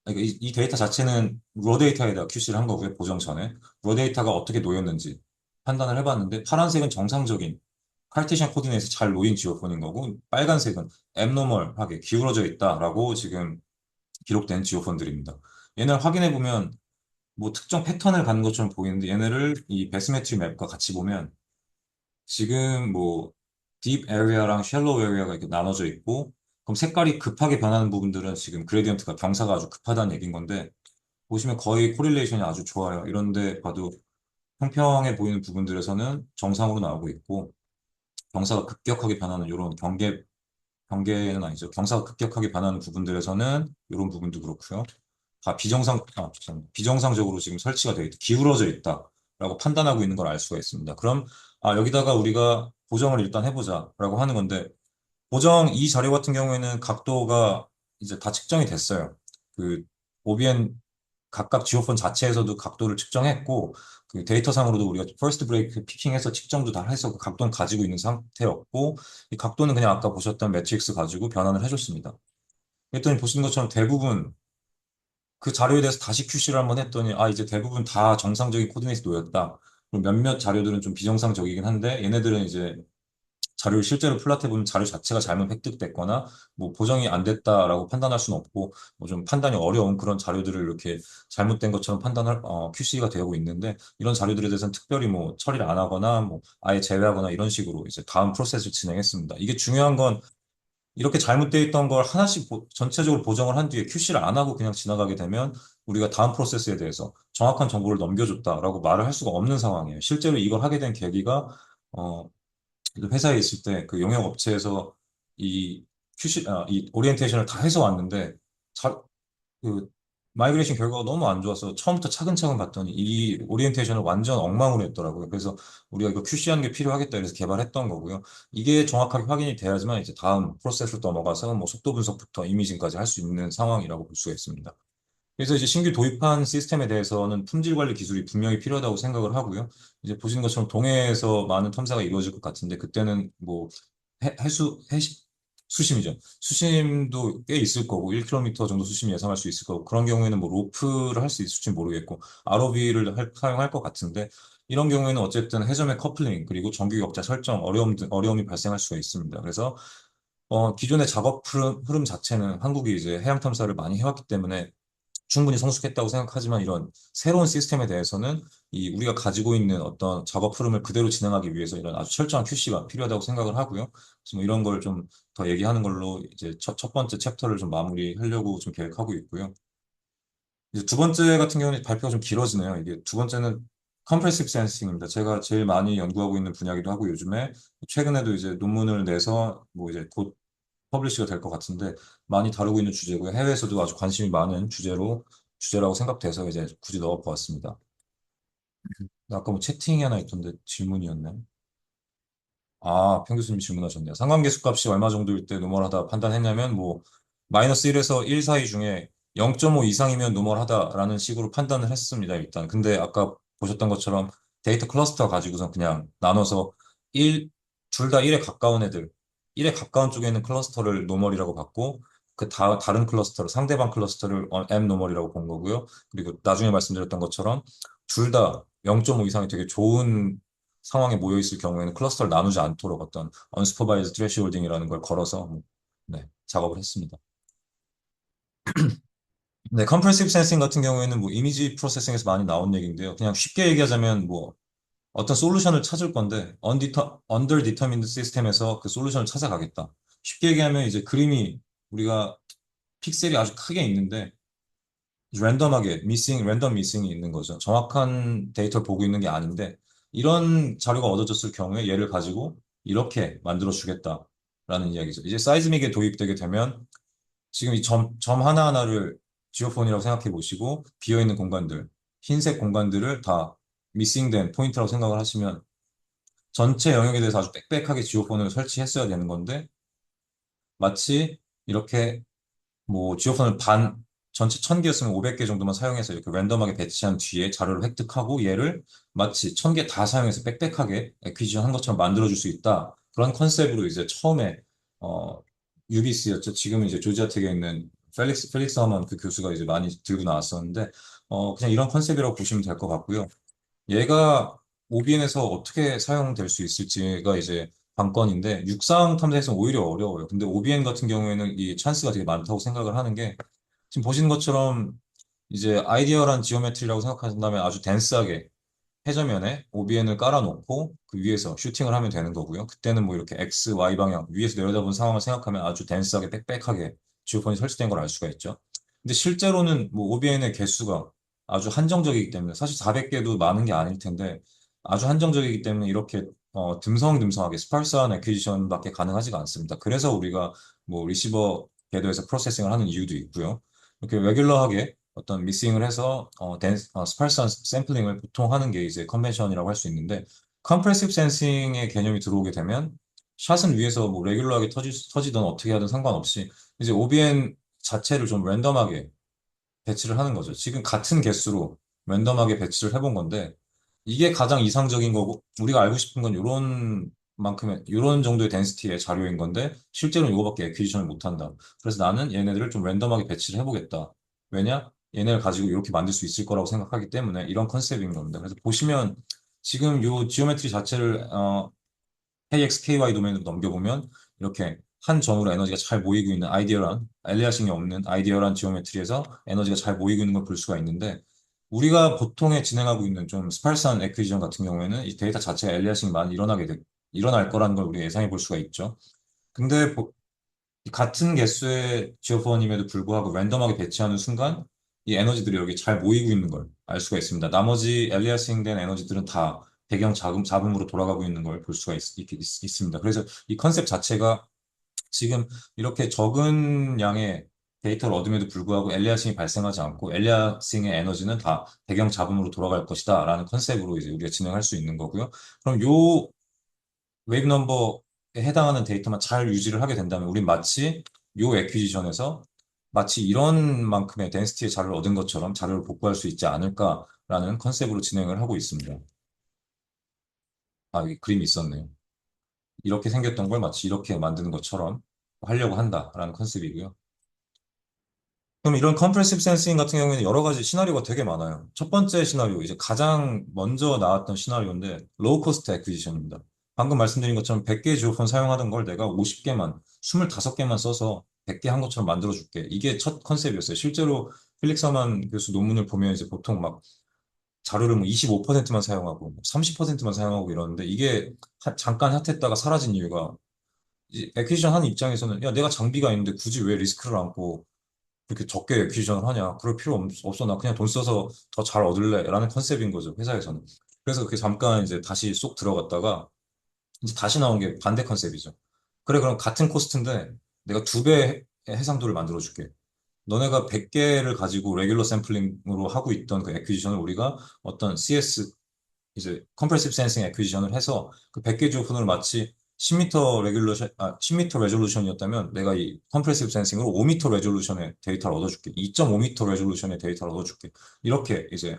그러니까 이 데이터 자체는 로 데이터에다 QC를 한 거고요. 보정 전에 로 데이터가 어떻게 놓였는지 판단을 해봤는데, 파란색은 정상적인 카르테시안 코디네이트에서 잘 놓인 지오폰인 거고, 빨간색은 앱노멀하게 기울어져 있다라고 지금 기록된 지오폰들입니다. 얘네를 확인해 보면 뭐 특정 패턴을 가는 것처럼 보이는데, 얘네를 이 베스메트리 맵과 같이 보면 지금 뭐 딥 에리아랑 샬로우 에리아가 이렇게 나눠져 있고, 그럼 색깔이 급하게 변하는 부분들은 지금 그레디언트가 경사가 아주 급하다는 얘기인 건데, 보시면 거의 코릴레이션이 아주 좋아요. 이런데 봐도 평평해 보이는 부분들에서는 정상으로 나오고 있고, 경사가 급격하게 변하는 이런 경계는 아니죠. 경사가 급격하게 변하는 부분들에서는 이런 부분도 그렇고요. 다 죄송합니다. 비정상적으로 지금 설치가 되어 있다, 기울어져 있다라고 판단하고 있는 걸 알 수가 있습니다. 그럼 여기다가 우리가 보정을 일단 해보자라고 하는 건데, 보정 이 자료 같은 경우에는 각도가 이제 다 측정이 됐어요. 그 OBN 각각 지오폰 자체에서도 각도를 측정했고, 그 데이터상으로도 우리가 퍼스트 브레이크 피킹해서 측정도 다 해서 그 각도는 가지고 있는 상태였고, 이 각도는 그냥 아까 보셨던 매트릭스 가지고 변환을 해줬습니다. 그랬더니 보시는 것처럼 대부분 그 자료에 대해서 다시 QC를 한번 했더니, 이제 대부분 다 정상적인 코디네이트 놓였다. 그리고 몇몇 자료들은 좀 비정상적이긴 한데, 얘네들은 이제 자료를 실제로 플랫해보면 자료 자체가 잘못 획득됐거나 뭐 보정이 안 됐다라고 판단할 수는 없고 뭐 좀 판단이 어려운 그런 자료들을 이렇게 잘못된 것처럼 판단할 QC가 되고 있는데 이런 자료들에 대해서는 특별히 뭐 처리를 안 하거나 뭐 아예 제외하거나 이런 식으로 이제 다음 프로세스를 진행했습니다. 이게 중요한 건 이렇게 잘못되어 있던 걸 하나씩 전체적으로 보정을 한 뒤에 QC를 안 하고 그냥 지나가게 되면 우리가 다음 프로세스에 대해서 정확한 정보를 넘겨줬다라고 말을 할 수가 없는 상황이에요. 실제로 이걸 하게 된 계기가 어, 회사에 있을 때 그 용역 업체에서 이 이 오리엔테이션을 다 해서 왔는데 그 마이그레이션 결과가 너무 안 좋아서 처음부터 차근차근 봤더니 이 오리엔테이션을 완전 엉망으로 했더라고요. 그래서 우리가 이거 QC하는 게 필요하겠다 그래서 개발했던 거고요. 이게 정확하게 확인이 돼야지만 이제 다음 프로세스로 넘어가서 뭐 속도 분석부터 이미징까지 할 수 있는 상황이라고 볼 수가 있습니다. 그래서 이제 신규 도입한 시스템에 대해서는 품질 관리 기술이 분명히 필요하다고 생각을 하고요. 이제 보시는 것처럼 동해에서 많은 탐사가 이루어질 것 같은데 그때는 뭐 수심이죠. 수심도 꽤 있을 거고 1km 정도 수심 예상할 수 있을 거고 그런 경우에는 뭐 로프를 할 수 있을지 모르겠고 ROV를 사용할 것 같은데 이런 경우에는 어쨌든 해저의 커플링 그리고 정규 격자 설정 어려움이 발생할 수가 있습니다. 그래서 기존의 작업 흐름 자체는 한국이 이제 해양 탐사를 많이 해왔기 때문에 충분히 성숙했다고 생각하지만 이런 새로운 시스템에 대해서는 이 우리가 가지고 있는 어떤 작업 흐름을 그대로 진행하기 위해서 이런 아주 철저한 QC가 필요하다고 생각을 하고요. 그래서 뭐 이런 걸 좀 더 얘기하는 걸로 이제 첫 번째 챕터를 좀 마무리하려고 좀 계획하고 있고요. 이제 두 번째 같은 경우는 발표가 좀 길어지네요. 이게 두 번째는 컴프레시브 센싱입니다. 제가 제일 많이 연구하고 있는 분야기도 하고 요즘에 최근에도 이제 논문을 내서 뭐 이제 곧 퍼블리시가 될 것 같은데 많이 다루고 있는 주제고요. 해외에서도 아주 관심이 많은 주제라고 생각돼서 이제 굳이 넣어보았습니다. 아까 뭐 채팅이 하나 있던데 질문이었네. 아, 평 교수님이 질문하셨네요. 상관계수 값이 얼마 정도일 때 노멀하다 판단했냐면 뭐 마이너스 1에서 1 사이 중에 0.5 이상이면 노멀하다라는 식으로 판단을 했습니다. 일단. 근데 아까 보셨던 것처럼 데이터 클러스터 가지고선 그냥 나눠서 1, 둘 다 1에 가까운 애들, 1에 가까운 쪽에 있는 클러스터를 노멀이라고 봤고 다른 클러스터를 상대방 클러스터를 M 노멀이라고 본 거고요. 그리고 나중에 말씀드렸던 것처럼 둘 다 0.5 이상이 되게 좋은 상황에 모여 있을 경우에는 클러스터를 나누지 않도록 어떤 unsupervised thresholding이라는 걸 걸어서 네, 작업을 했습니다. 네, comprehensive sensing 같은 경우에는 뭐 이미지 프로세싱에서 많이 나온 얘기인데요. 그냥 쉽게 얘기하자면 뭐 어떤 솔루션을 찾을 건데 underdetermined 시스템에서 그 솔루션을 찾아가겠다. 쉽게 얘기하면 이제 그림이 우리가 픽셀이 아주 크게 있는데 랜덤 미싱이 있는 거죠. 정확한 데이터를 보고 있는 게 아닌데, 이런 자료가 얻어졌을 경우에 얘를 가지고 이렇게 만들어 주겠다라는 이야기죠. 이제 사이즈믹에 도입되게 되면 지금 이 점 하나하나를 지오폰이라고 생각해 보시고, 비어있는 공간들, 흰색 공간들을 다 미싱된 포인트라고 생각을 하시면 전체 영역에 대해서 아주 빽빽하게 지오폰을 설치했어야 되는 건데, 마치 이렇게 뭐 지오폰을 전체 1000개였으면 500개 정도만 사용해서 이렇게 랜덤하게 배치한 뒤에 자료를 획득하고 얘를 마치 1000개 다 사용해서 빽빽하게 액퀴지션 한 것처럼 만들어줄 수 있다. 그런 컨셉으로 이제 처음에 어 UBC였죠. 지금은 이제 조지아 텍에 있는 펠릭스 하먼 그 교수가 이제 많이 들고 나왔었는데 그냥 이런 컨셉이라고 보시면 될 것 같고요. 얘가 OBN에서 어떻게 사용될 수 있을지가 이제 관건인데 육상 탐사에서는 오히려 어려워요. 근데 OBN 같은 경우에는 이 찬스가 되게 많다고 생각을 하는 게 지금 보시는 것처럼 이제 아이디어란 지오메트리라고 생각하신다면 아주 덴스하게 해저면에 OBN을 깔아놓고 그 위에서 슈팅을 하면 되는 거고요. 그때는 뭐 이렇게 X, Y 방향 위에서 내려다본 상황을 생각하면 아주 덴스하게 빽빽하게 지오폰이 설치된 걸 알 수가 있죠. 근데 실제로는 뭐 OBN의 개수가 아주 한정적이기 때문에 사실 400개도 많은 게 아닐 텐데 아주 한정적이기 때문에 이렇게 듬성듬성하게 스파르스한 애퀴지션밖에 가능하지가 않습니다. 그래서 우리가 뭐 리시버 궤도에서 프로세싱을 하는 이유도 있고요. 이렇게 레귤러하게 어떤 미싱을 해서 스파르스한 샘플링을 보통 하는 게 이제 컨벤션이라고 할 수 있는데 컴프레시브 센싱의 개념이 들어오게 되면 샷은 위에서 뭐 레귤러하게 터지든 어떻게 하든 상관없이 이제 OBN 자체를 좀 랜덤하게 배치를 하는 거죠. 지금 같은 개수로 랜덤하게 배치를 해본 건데 이게 가장 이상적인 거고 우리가 알고 싶은 건 요런 정도의 덴시티의 자료인 건데 실제로는 이거밖에 액퀴지션을 못한다. 그래서 나는 얘네들을 좀 랜덤하게 배치를 해보겠다. 왜냐? 얘네를 가지고 이렇게 만들 수 있을 거라고 생각하기 때문에 이런 컨셉인 겁니다. 그래서 보시면 지금 요 지오메트리 자체를 KX, KY 도메인으로 넘겨보면 이렇게 한 점으로 에너지가 잘 모이고 있는 아이디어란, 엘리아싱이 없는 아이디어란 지오메트리에서 에너지가 잘 모이고 있는 걸 볼 수가 있는데, 우리가 보통에 진행하고 있는 좀 스팔스한 에퀴지션 같은 경우에는 이 데이터 자체가 엘리아싱이 많이 일어날 거라는 걸 우리가 예상해 볼 수가 있죠. 근데 이 같은 개수의 지오포원임에도 불구하고 랜덤하게 배치하는 순간 이 에너지들이 여기 잘 모이고 있는 걸 알 수가 있습니다. 나머지 엘리아싱 된 에너지들은 다 배경 잡음으로 돌아가고 있는 걸 볼 수가 있습니다. 그래서 이 컨셉 자체가 지금 이렇게 적은 양의 데이터를 얻음에도 불구하고 엘리아싱이 발생하지 않고 엘리아싱의 에너지는 다 배경 잡음으로 돌아갈 것이다 라는 컨셉으로 이제 우리가 진행할 수 있는 거고요. 그럼 요 웨이브 넘버에 해당하는 데이터만 잘 유지를 하게 된다면 우린 마치 요 애퀴지션에서 마치 이런 만큼의 덴시티의 자료를 얻은 것처럼 자료를 복구할 수 있지 않을까라는 컨셉으로 진행을 하고 있습니다. 아, 여기 그림이 있었네요. 이렇게 생겼던 걸 마치 이렇게 만드는 것처럼 하려고 한다라는 컨셉이고요. 그럼 이런 컴프레시브 센싱 같은 경우에는 여러 가지 시나리오가 되게 많아요. 첫 번째 시나리오, 이제 가장 먼저 나왔던 시나리오인데, 로우 코스트 애퀴지션입니다. 방금 말씀드린 것처럼 100개의 지오폰 사용하던 걸 내가 50개만, 25개만 써서 100개 한 것처럼 만들어줄게. 이게 첫 컨셉이었어요. 실제로 필릭 서만 교수 논문을 보면 이제 보통 막 자료를 뭐 25%만 사용하고 30%만 사용하고 이러는데 이게 잠깐 핫했다가 사라진 이유가 이제 애퀴지션 하는 입장에서는 야, 내가 장비가 있는데 굳이 왜 리스크를 안고 그렇게 적게 액퀴지션을 하냐. 그럴 필요 없어. 나 그냥 돈 써서 더 잘 얻을래. 라는 컨셉인 거죠. 회사에서는. 그래서 그게 잠깐 이제 다시 쏙 들어갔다가 이제 다시 나온 게 반대 컨셉이죠. 그래, 그럼 같은 코스트인데 내가 두 배 해상도를 만들어 줄게. 너네가 100개를 가지고 레귤러 샘플링으로 하고 있던 그 액퀴지션을 우리가 어떤 CS 이제 컴프레시브 센싱 애퀴지션을 해서 그 100개 주호폰을 마치 10m 레귤레이션 10m 레졸루션이었다면 내가 이 컴프레시브 센싱으로 5m 레졸루션의 데이터를 얻어줄게. 2.5m 레졸루션의 데이터를 얻어줄게. 이렇게 이제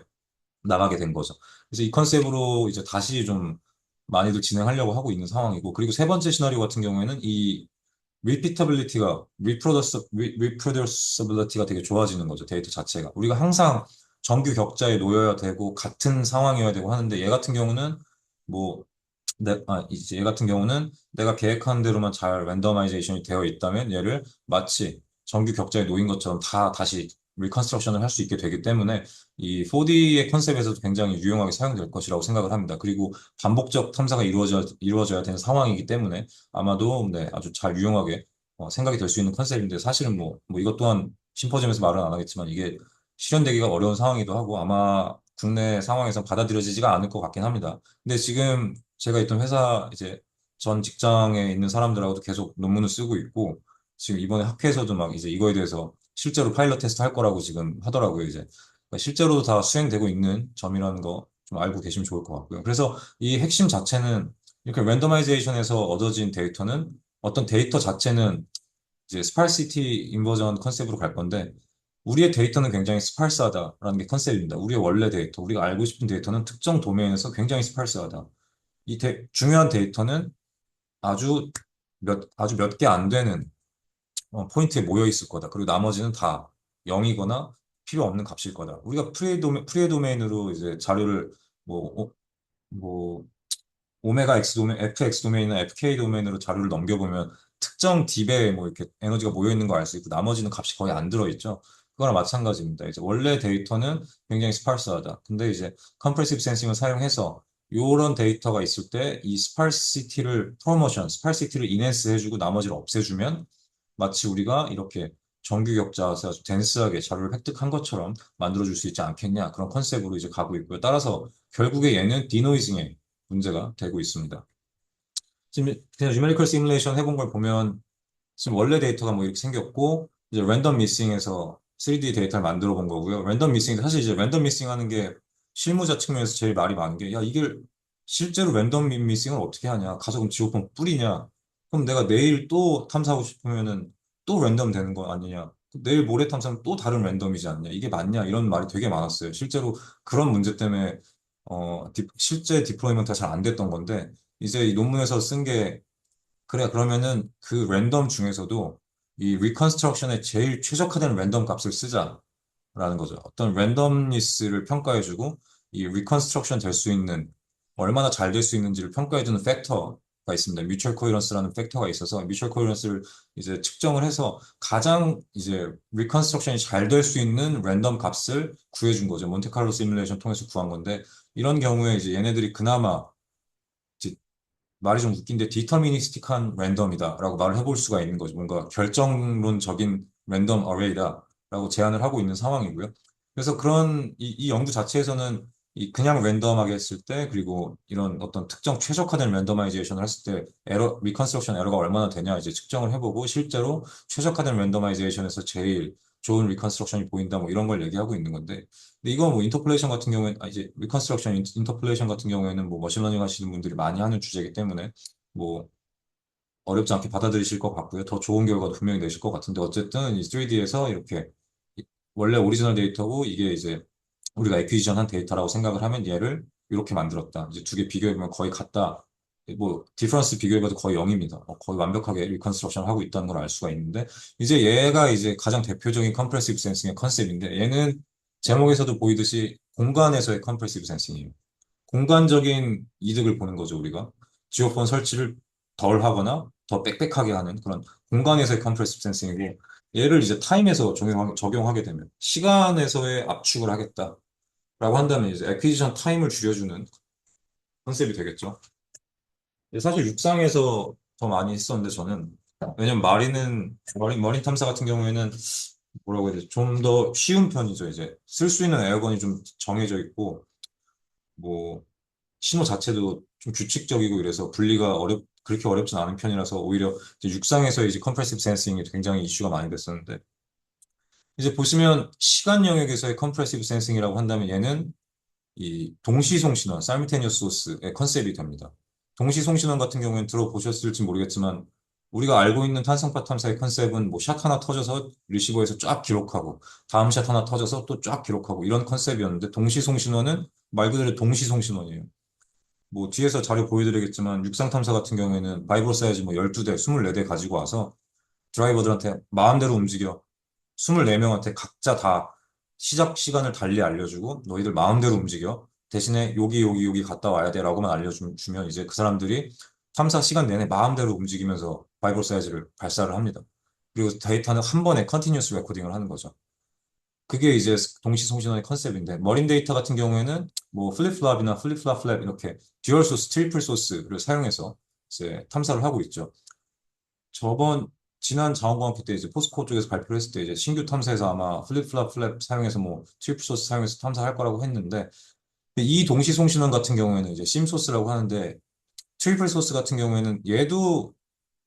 나가게 된 거죠. 그래서 이 컨셉으로 이제 다시 좀 많이들 진행하려고 하고 있는 상황이고, 그리고 세 번째 시나리오 같은 경우에는 이 repeatability가, reproducibility가 되게 좋아지는 거죠. 데이터 자체가. 우리가 항상 정규 격자에 놓여야 되고, 같은 상황이어야 되고 하는데, 얘 같은 경우는, 뭐, 이제 얘 같은 경우는 내가 계획한 대로만 잘 랜더마이제이션이 되어 있다면, 얘를 마치 정규 격자에 놓인 것처럼 다 다시 리컨스트럭션을 할 수 있게 되기 때문에, 이 4D의 컨셉에서도 굉장히 유용하게 사용될 것이라고 생각을 합니다. 그리고 반복적 탐사가 이루어져야 되는 상황이기 때문에, 아마도 네, 아주 잘 유용하게 생각이 될 수 있는 컨셉인데 사실은 뭐 이것 또한 심포지엄에서 말은 안 하겠지만 이게 실현되기가 어려운 상황이기도 하고 아마 국내 상황에서 받아들여지지가 않을 것 같긴 합니다. 근데 지금 제가 있던 회사 이제 전 직장에 있는 사람들하고도 계속 논문을 쓰고 있고 지금 이번에 학회에서도 막 이제 이거에 대해서 실제로 파일럿 테스트 할 거라고 지금 하더라고요, 이제. 그러니까 실제로도 다 수행되고 있는 점이라는 거 좀 알고 계시면 좋을 것 같고요. 그래서 이 핵심 자체는 이렇게 랜더마이제이션에서 얻어진 데이터는 어떤 데이터 자체는 이제 스파르시티 인버전 컨셉으로 갈 건데 우리의 데이터는 굉장히 스파르스하다라는 게 컨셉입니다. 우리의 원래 데이터, 우리가 알고 싶은 데이터는 특정 도메인에서 굉장히 스파르스하다. 중요한 데이터는 아주 몇 개 안 되는 포인트에 모여 있을 거다. 그리고 나머지는 다 0이거나 필요 없는 값일 거다. 우리가 프리의 도메인으로 이제 자료를 뭐, 뭐 오메가 X 도메인, FX 도메인이나 FK 도메인으로 자료를 넘겨보면 특정 딥에 뭐 이렇게 에너지가 모여 있는 거 알 수 있고 나머지는 값이 거의 안 들어있죠. 그거랑 마찬가지입니다. 이제 원래 데이터는 굉장히 스파르스하다. 근데 이제 컴프레시브 센싱을 사용해서 이런 데이터가 있을 때 이 스파르시티를 인핸스 해주고 나머지를 없애주면 마치 우리가 이렇게 정규 격자에서 아주 덴스하게 자료를 획득한 것처럼 만들어줄 수 있지 않겠냐. 그런 컨셉으로 이제 가고 있고요. 따라서 결국에 얘는 디노이징의 문제가 되고 있습니다. 지금 그냥 뉴메리컬 시뮬레이션 해본 걸 보면 지금 원래 데이터가 뭐 이렇게 생겼고 이제 랜덤 미싱에서 3D 데이터를 만들어 본 거고요. 랜덤 미싱 사실 이제 랜덤 미싱 하는 게 실무자 측면에서 제일 말이 많은 게 야 이게 실제로 랜덤 미싱을 어떻게 하냐? 가서 그럼 지오폰 뿌리냐? 그럼 내가 내일 또 탐사하고 싶으면은 또 랜덤 되는 거 아니냐? 내일 모레 탐사하면 또 다른 랜덤이지 않냐? 이게 맞냐? 이런 말이 되게 많았어요. 실제로 그런 문제 때문에 실제 디플로이먼트가 잘 안 됐던 건데 이제 이 논문에서 쓴 게 그래 그러면은 그 랜덤 중에서도 이 리컨스트럭션에 제일 최적화된 랜덤 값을 쓰자라는 거죠. 어떤 랜덤니스를 평가해주고 이 리컨스트럭션 될 수 있는 얼마나 잘 될 수 있는지를 평가해주는 팩터 있습니다. 뮤추얼 코헤런스라는 팩터가 있어서 뮤추얼 코헤런스를 이제 측정을 해서 가장 이제 리컨스트럭션이 잘 될 수 있는 랜덤 값을 구해준 거죠. 몬테카를로 시뮬레이션 통해서 구한 건데 이런 경우에 이제 얘네들이 그나마 이제 말이 좀 웃긴데 디터미니스틱한 랜덤이다라고 말을 해볼 수가 있는 거죠. 뭔가 결정론적인 랜덤 어레이다라고 제안을 하고 있는 상황이고요. 그래서 그런 이 연구 자체에서는 이 그냥 랜덤하게 했을 때 그리고 이런 어떤 특정 최적화된 랜더마이제이션을 했을 때 에러 리컨스트럭션 에러가 얼마나 되냐 이제 측정을 해보고 실제로 최적화된 랜더마이제이션에서 제일 좋은 리컨스트럭션이 보인다 뭐 이런 걸 얘기하고 있는 건데 근데 이거 뭐 인터폴레이션 같은 경우에는 이제 리컨스트럭션 인터폴레이션 같은 경우에는 뭐 머신러닝 하시는 분들이 많이 하는 주제이기 때문에 뭐 어렵지 않게 받아들이실 것 같고요. 더 좋은 결과도 분명히 내실 것 같은데 어쨌든 이 3D에서 이렇게 원래 오리지널 데이터고 이게 이제 우리가 애퀴지션 한 데이터라고 생각을 하면 얘를 이렇게 만들었다. 이제 두 개 비교해보면 거의 같다. 뭐 디퍼런스 비교해봐도 거의 0입니다. 거의 완벽하게 리컨스트럭션 하고 있다는 걸 알 수가 있는데 이제 얘가 이제 가장 대표적인 컴프레시브 센싱의 컨셉인데 얘는 제목에서도 보이듯이 공간에서의 컴프레시브 센싱이에요. 공간적인 이득을 보는 거죠, 우리가. 지오폰 설치를 덜 하거나 더 빽빽하게 하는 그런 공간에서의 컴프레시브 센싱이고, 얘를 이제 타임에서 적용하게 되면, 시간에서의 압축을 하겠다라고 한다면 이제 애퀴지션 타임을 줄여주는 컨셉이 되겠죠. 사실 육상에서 더 많이 했었는데 저는, 왜냐면 머린 탐사 같은 경우에는 뭐라고 해야 되지? 좀 더 쉬운 편이죠, 이제. 쓸 수 있는 에어건이 좀 정해져 있고, 뭐, 신호 자체도 좀 규칙적이고 이래서 분리가 그렇게 어렵진 않은 편이라서 오히려 이제 육상에서 이제 컴프레시브 센싱이 굉장히 이슈가 많이 됐었는데 이제 보시면 시간 영역에서의 컴프레시브 센싱이라고 한다면 얘는 이 동시송신원, 사이미테니어스 소스의 컨셉이 됩니다. 동시송신원 같은 경우에는 들어보셨을지 모르겠지만 우리가 알고 있는 탄성파 탐사의 컨셉은 뭐 샷 하나 터져서 리시버에서 쫙 기록하고 다음 샷 하나 터져서 또 쫙 기록하고 이런 컨셉이었는데 동시송신원은 말 그대로 동시송신원이에요. 뭐 뒤에서 자료 보여드리겠지만 육상탐사 같은 경우에는 바이브럴 사이즈 뭐 12대, 24대 가지고 와서 드라이버들한테 마음대로 움직여 24명한테 각자 다 시작 시간을 달리 알려주고 너희들 마음대로 움직여 대신에 여기 갔다 와야 돼라고만 알려주면 이제 그 사람들이 탐사 시간 내내 마음대로 움직이면서 바이브럴 사이즈를 발사를 합니다. 그리고 데이터는 한 번에 컨티뉴스 레코딩을 하는 거죠. 그게 이제 동시송신원의 컨셉인데 머린 데이터 같은 경우에는 뭐 플립플랍이나 플립플랍 플랩 이렇게 듀얼 소스, 트리플 소스를 사용해서 이제 탐사를 하고 있죠. 저번 지난 자원과학기 때 이제 포스코 쪽에서 발표를 했을 때 이제 신규 탐사에서 아마 플립플랍 플랩 사용해서 뭐 트리플 소스 사용해서 탐사할 거라고 했는데 이 동시송신원 같은 경우에는 이제 심 소스라고 하는데 트리플 소스 같은 경우에는 얘도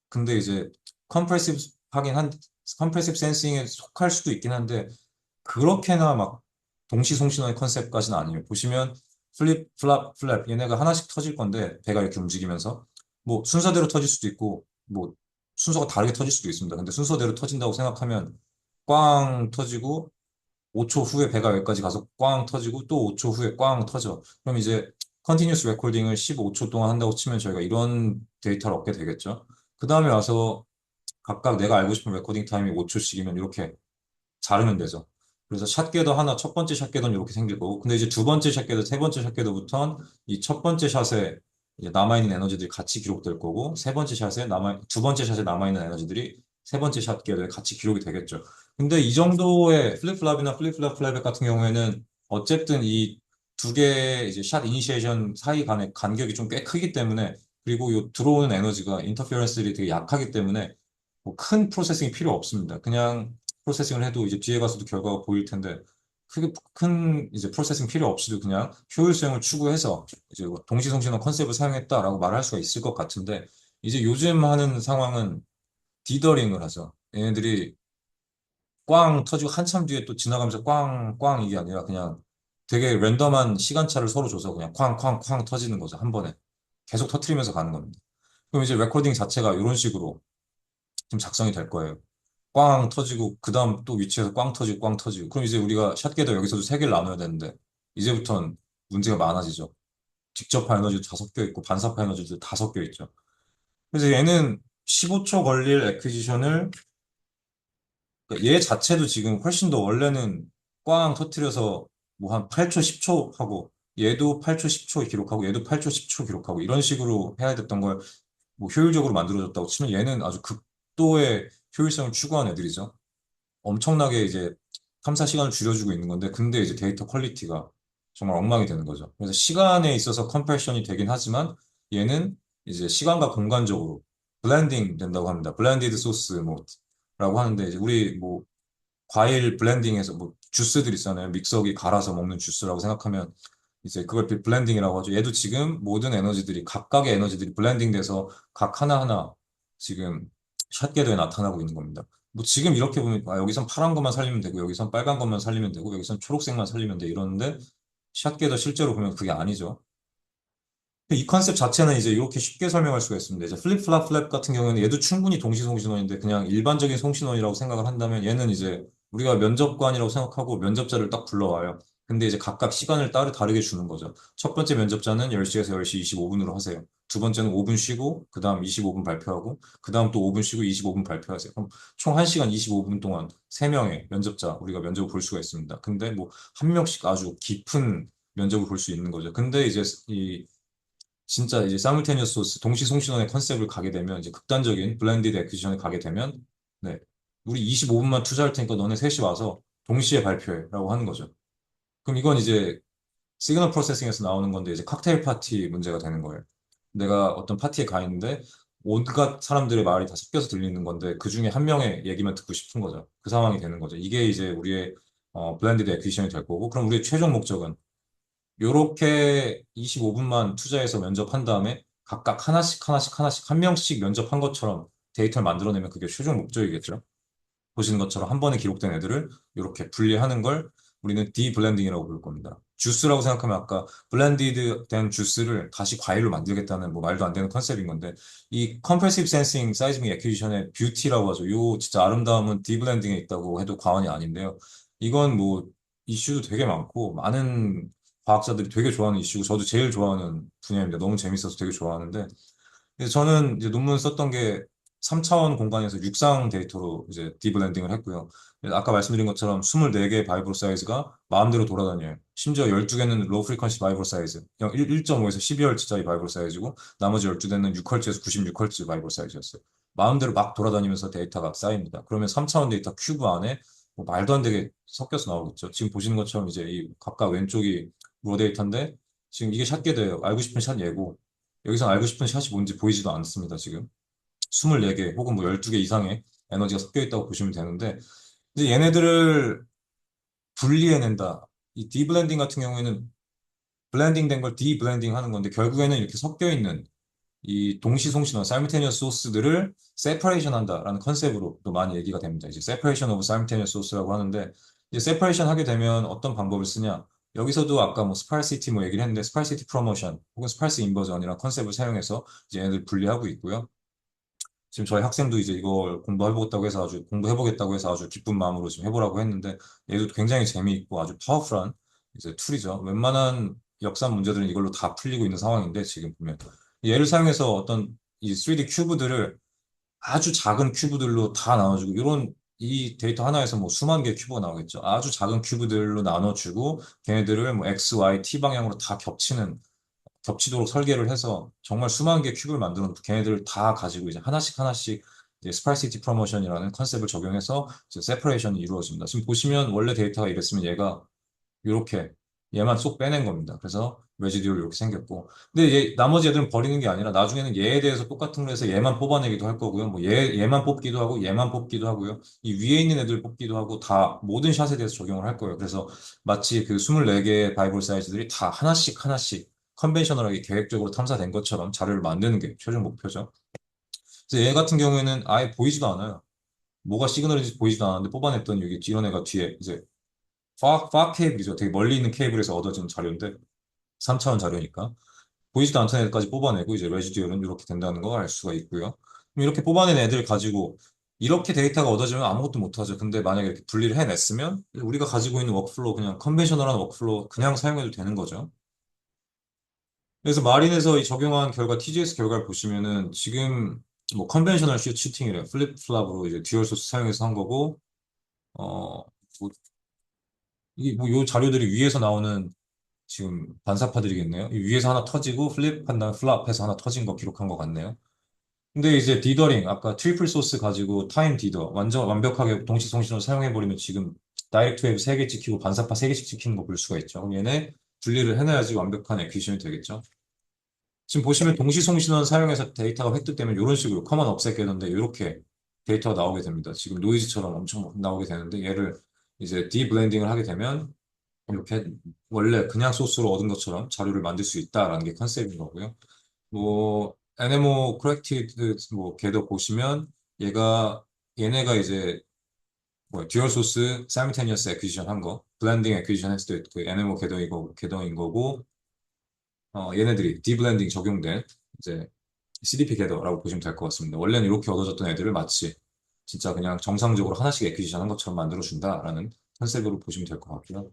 근데 이제 컴프레시브 하긴 한 컴프레시브 센싱에 속할 수도 있긴 한데 그렇게나 막 동시송신원의 컨셉까지는 아니에요. 보시면 플립, 플랍, 플랩 얘네가 하나씩 터질 건데 배가 이렇게 움직이면서 뭐 순서대로 터질 수도 있고 뭐 순서가 다르게 터질 수도 있습니다. 근데 순서대로 터진다고 생각하면 꽝 터지고 5초 후에 배가 여기까지 가서 꽝 터지고 또 5초 후에 꽝 터져. 그럼 이제 컨티뉴스 레코딩을 15초 동안 한다고 치면 저희가 이런 데이터를 얻게 되겠죠. 그 다음에 와서 각각 내가 알고 싶은 레코딩 타임이 5초씩이면 이렇게 자르면 되죠. 그래서 샷게더 하나, 첫 번째 샷게더는 이렇게 생길 거고, 근데 이제 두 번째 샷게더, 세 번째 샷게더부터는 이 첫 번째 샷에 이제 남아있는 에너지들이 같이 기록될 거고, 두 번째 샷에 남아있는 에너지들이 세 번째 샷게더에 같이 기록이 되겠죠. 근데 이 정도의 플립플랍이나 플립플랍 플랩백 같은 경우에는 어쨌든 이 두 개의 이제 샷 이니시에이션 사이 간의 간격이 좀 꽤 크기 때문에, 그리고 요 들어오는 에너지가 인터ference들이 되게 약하기 때문에 뭐 큰 프로세싱이 필요 없습니다. 그냥 프로세싱을 해도 이제 뒤에 가서도 결과가 보일 텐데 크게 큰 이제 프로세싱 필요 없이도 그냥 효율성을 추구해서 이제 뭐 동시송신호 컨셉을 사용했다라고 말할 수가 있을 것 같은데 이제 요즘 하는 상황은 디더링을 하죠. 얘네들이 꽝 터지고 한참 뒤에 또 지나가면서 꽝꽝 이게 아니라 그냥 되게 랜덤한 시간차를 서로 줘서 그냥 쾅쾅쾅 터지는 거죠. 한 번에 계속 터트리면서 가는 겁니다. 그럼 이제 레코딩 자체가 이런 식으로 좀 작성이 될 거예요. 꽝 터지고 그 다음 또 위치에서 꽝 터지고 꽝 터지고 그럼 이제 우리가 샷게더 여기서도 세 개를 나눠야 되는데 이제부터는 문제가 많아지죠. 직접파 에너지도 다 섞여 있고 반사파 에너지도 다 섞여 있죠. 그래서 얘는 15초 걸릴 애퀴지션을 그러니까 얘 자체도 지금 훨씬 더 원래는 꽝 터트려서 뭐 한 8초 10초 하고 얘도 8초 10초 기록하고 얘도 8초 10초 기록하고 이런 식으로 해야 됐던 걸 뭐 효율적으로 만들어졌다고 치면 얘는 아주 극도의 효율성을 추구한 애들이죠. 엄청나게 이제 탐사 시간을 줄여주고 있는 건데, 근데 이제 데이터 퀄리티가 정말 엉망이 되는 거죠. 그래서 시간에 있어서 컴pression이 되긴 하지만 얘는 이제 시간과 공간적으로 블렌딩 된다고 합니다. 블렌디드 소스 뭐라고 하는데, 이제 우리 뭐 과일 블렌딩해서 뭐 주스들 있잖아요. 믹서기 갈아서 먹는 주스라고 생각하면 이제 그걸 블렌딩이라고 하죠. 얘도 지금 모든 에너지들이 각각의 에너지들이 블렌딩 돼서 각 하나하나 지금 샷게도에 나타나고 있는 겁니다. 뭐 지금 이렇게 보면 아, 여기선 파란 것만 살리면 되고 여기선 빨간 것만 살리면 되고 여기선 초록색만 살리면 돼 이러는데 샷게도 실제로 보면 그게 아니죠. 이 컨셉 자체는 이제 이렇게 쉽게 설명할 수가 있습니다. 이제 플립 플랍 플랩 같은 경우에는 얘도 충분히 동시송신원인데 그냥 일반적인 송신원이라고 생각을 한다면 얘는 이제 우리가 면접관이라고 생각하고 면접자를 딱 불러와요. 근데 이제 각각 시간을 따로 다르게 주는 거죠. 첫 번째 면접자는 10시에서 10시 25분으로 하세요. 두 번째는 5분 쉬고 그다음 25분 발표하고 그다음 또 5분 쉬고 25분 발표하세요. 그럼 총 1시간 25분 동안 3명의 면접자 우리가 면접을 볼 수가 있습니다. 근데 뭐 한 명씩 아주 깊은 면접을 볼 수 있는 거죠. 근데 이제 이 진짜 이제 사이먼테니어스 소스 동시 송신원의 컨셉을 가게 되면 이제 극단적인 블렌디드 액quisition에 가게 되면 네 우리 25분만 투자할 테니까 너네 셋이 와서 동시에 발표해라고 하는 거죠. 그럼 이건 이제 시그널 프로세싱에서 나오는 건데 이제 칵테일 파티 문제가 되는 거예요. 내가 어떤 파티에 가 있는데 온갖 사람들의 말이 다 섞여서 들리는 건데 그 중에 한 명의 얘기만 듣고 싶은 거죠. 그 상황이 되는 거죠. 이게 이제 우리의 블렌디드 액quisition이 될 거고 그럼 우리의 최종 목적은 요렇게 25분만 투자해서 면접한 다음에 각각 하나씩 하나씩 하나씩 한 명씩 면접한 것처럼 데이터를 만들어내면 그게 최종 목적이겠죠. 보시는 것처럼 한 번에 기록된 애들을 이렇게 분리하는 걸 우리는 디블렌딩이라고 부를 겁니다. 주스라고 생각하면 아까 블렌디드 된 주스를 다시 과일로 만들겠다는 뭐 말도 안 되는 컨셉인 건데 이 컴프레시브 센싱 사이즈믹 애큐지션의 뷰티라고 하죠. 요 진짜 아름다움은 디블렌딩에 있다고 해도 과언이 아닌데요. 이건 뭐 이슈도 되게 많고 많은 과학자들이 되게 좋아하는 이슈고 저도 제일 좋아하는 분야입니다. 너무 재밌어서 되게 좋아하는데 그래서 저는 이제 논문 썼던 게 3차원 공간에서 육상 데이터로 이제 디블렌딩을 했고요. 그래서 아까 말씀드린 것처럼 24개의 바이블 사이즈가 마음대로 돌아다녀요. 심지어 12개는 로우 프리퀀시 바이블 사이즈. 그냥 1.5에서 12Hz짜리 바이블 사이즈고 나머지 12대는 6Hz에서 96Hz 바이블 사이즈였어요. 마음대로 막 돌아다니면서 데이터가 쌓입니다. 그러면 3차원 데이터 큐브 안에 뭐 말도 안 되게 섞여서 나오겠죠. 지금 보시는 것처럼 이제 이 각각 왼쪽이 로 데이터인데 지금 이게 샷게 돼요. 알고 싶은 샷 예고. 여기서 알고 싶은 샷이 뭔지 보이지도 않습니다, 지금. 24개 혹은 뭐 12개 이상의 에너지가 섞여 있다고 보시면 되는데, 이제 얘네들을 분리해낸다. 이 디블렌딩 같은 경우에는 블렌딩 된 걸 디블렌딩 하는 건데, 결국에는 이렇게 섞여 있는 이 동시송신원, simultaneous 소스들을 separation 한다라는 컨셉으로 또 많이 얘기가 됩니다. 이제 separation of simultaneous source라고 하는데, 이제 separation 하게 되면 어떤 방법을 쓰냐? 여기서도 아까 뭐 sparsity 뭐 얘기를 했는데, sparsity promotion 혹은 sparse inversion이라는 컨셉을 사용해서 이제 얘네들 분리하고 있고요. 지금 저희 학생도 이제 이걸 공부해보겠다고 해서 아주 공부해보겠다고 해서 아주 기쁜 마음으로 지금 해보라고 했는데 얘도 굉장히 재미있고 아주 파워풀한 이제 툴이죠. 웬만한 역사 문제들은 이걸로 다 풀리고 있는 상황인데 지금 보면 얘를 사용해서 어떤 이 3D 큐브들을 아주 작은 큐브들로 다 나눠주고 이런 이 데이터 하나에서 뭐 수만 개의 큐브가 나오겠죠. 아주 작은 큐브들로 나눠주고 걔네들을 뭐 X, Y, T 방향으로 다 겹치도록 설계를 해서 정말 수만 개의 큐브를 만들어 놓고 걔네들을 다 가지고 이제 하나씩 하나씩 이제 스파이시티 프로모션이라는 컨셉을 적용해서 이제 세퍼레이션이 이루어집니다. 지금 보시면 원래 데이터가 이랬으면 얘가 이렇게 얘만 쏙 빼낸 겁니다. 그래서 레지듀얼이 이렇게 생겼고 근데 얘 나머지 애들은 버리는 게 아니라 나중에는 얘에 대해서 똑같은 걸 해서 얘만 뽑아내기도 할 거고요. 뭐 얘만 뽑기도 하고 얘만 뽑기도 하고요. 이 위에 있는 애들 뽑기도 하고 다 모든 샷에 대해서 적용을 할 거예요. 그래서 마치 그 24개의 바이블 사이즈들이 다 하나씩 하나씩 컨벤셔널하게 계획적으로 탐사된 것처럼 자료를 만드는 게 최종 목표죠. 그래서 얘 같은 경우에는 아예 보이지도 않아요. 뭐가 시그널인지 보이지도 않았는데 뽑아냈더니 여기 이런 애가 뒤에 이제 파 케이블이죠. 되게 멀리 있는 케이블에서 얻어진 자료인데 3차원 자료니까 보이지도 않던 애들까지 뽑아내고 이제 레지듀얼은 이렇게 된다는 걸 알 수가 있고요. 그럼 이렇게 뽑아낸 애들 가지고 이렇게 데이터가 얻어지면 아무것도 못하죠. 근데 만약에 이렇게 분리를 해냈으면 우리가 가지고 있는 워크플로우 그냥 컨벤셔널한 워크플로우 그냥 사용해도 되는 거죠. 그래서 마린에서 이 적용한 결과 TGS 결과를 보시면은 지금 뭐 컨벤셔널 슈팅이래요. 플립 플랍으로 이제 듀얼 소스 사용해서 한 거고 어 뭐, 이게 뭐 요 자료들이 위에서 나오는 지금 반사파들이겠네요. 이 위에서 하나 터지고 플립한 다음에 플랍해서 하나 터진 거 기록한 것 같네요. 근데 이제 디더링, 아까 트리플 소스 가지고 타임 디더, 완전 완벽하게 동시 송신을 사용해버리면 지금 다이렉트 웨이브 3개 찍히고 반사파 3개씩 찍히는 거 볼 수가 있죠. 그럼 얘네 분리를 해놔야지 완벽한 에퀴션이 되겠죠. 지금 보시면 동시 송신원 사용해서 데이터가 획득되면 이런 식으로 커먼 업셋 되는데 이렇게 데이터가 나오게 됩니다. 지금 노이즈처럼 엄청 나오게 되는데 얘를 이제 디블렌딩을 하게 되면 이렇게 원래 그냥 소스로 얻은 것처럼 자료를 만들 수 있다라는 게 컨셉인 거고요. 뭐 NMO corrected 뭐 걔도 보시면 얘네가 이제 뭐 듀얼 소스 사이먼테니어스 애퀴지션 한 거, 블렌딩 애퀴지션 했을 때 그 NMO 계도인 거고 얘네들이 디블렌딩 적용된 이제 CDP 궤도라고 보시면 될 것 같습니다. 원래는 이렇게 얻어졌던 애들을 마치 진짜 그냥 정상적으로 하나씩 애퀴지션 한 것처럼 만들어준다라는 컨셉으로 보시면 될 것 같고요.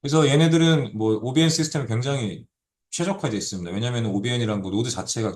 그래서 얘네들은 뭐 OBN 시스템이 굉장히 최적화되어 있습니다. 왜냐하면 OBN이란 뭐 노드 자체가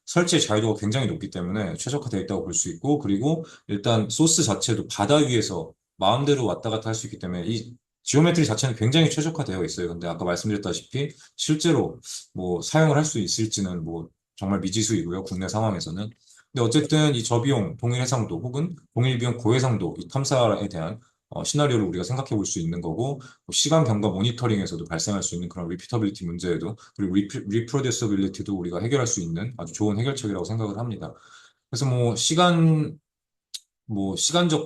설치의 자유도가 굉장히 높기 때문에 최적화되어 있다고 볼 수 있고, 그리고 일단 소스 자체도 바다 위에서 마음대로 왔다 갔다 할 수 있기 때문에 이 지오메트리 자체는 굉장히 최적화되어 있어요. 근데 아까 말씀드렸다시피 실제로 뭐 사용을 할 수 있을지는 뭐 정말 미지수이고요. 국내 상황에서는. 근데 어쨌든 이 저비용 동일 해상도 혹은 동일 비용 고해상도 이 탐사에 대한 시나리오를 우리가 생각해 볼 수 있는 거고, 뭐 시간 경과 모니터링에서도 발생할 수 있는 그런 리피터빌리티 문제에도, 그리고 리프로듀서빌리티도 우리가 해결할 수 있는 아주 좋은 해결책이라고 생각을 합니다. 그래서 뭐 시간적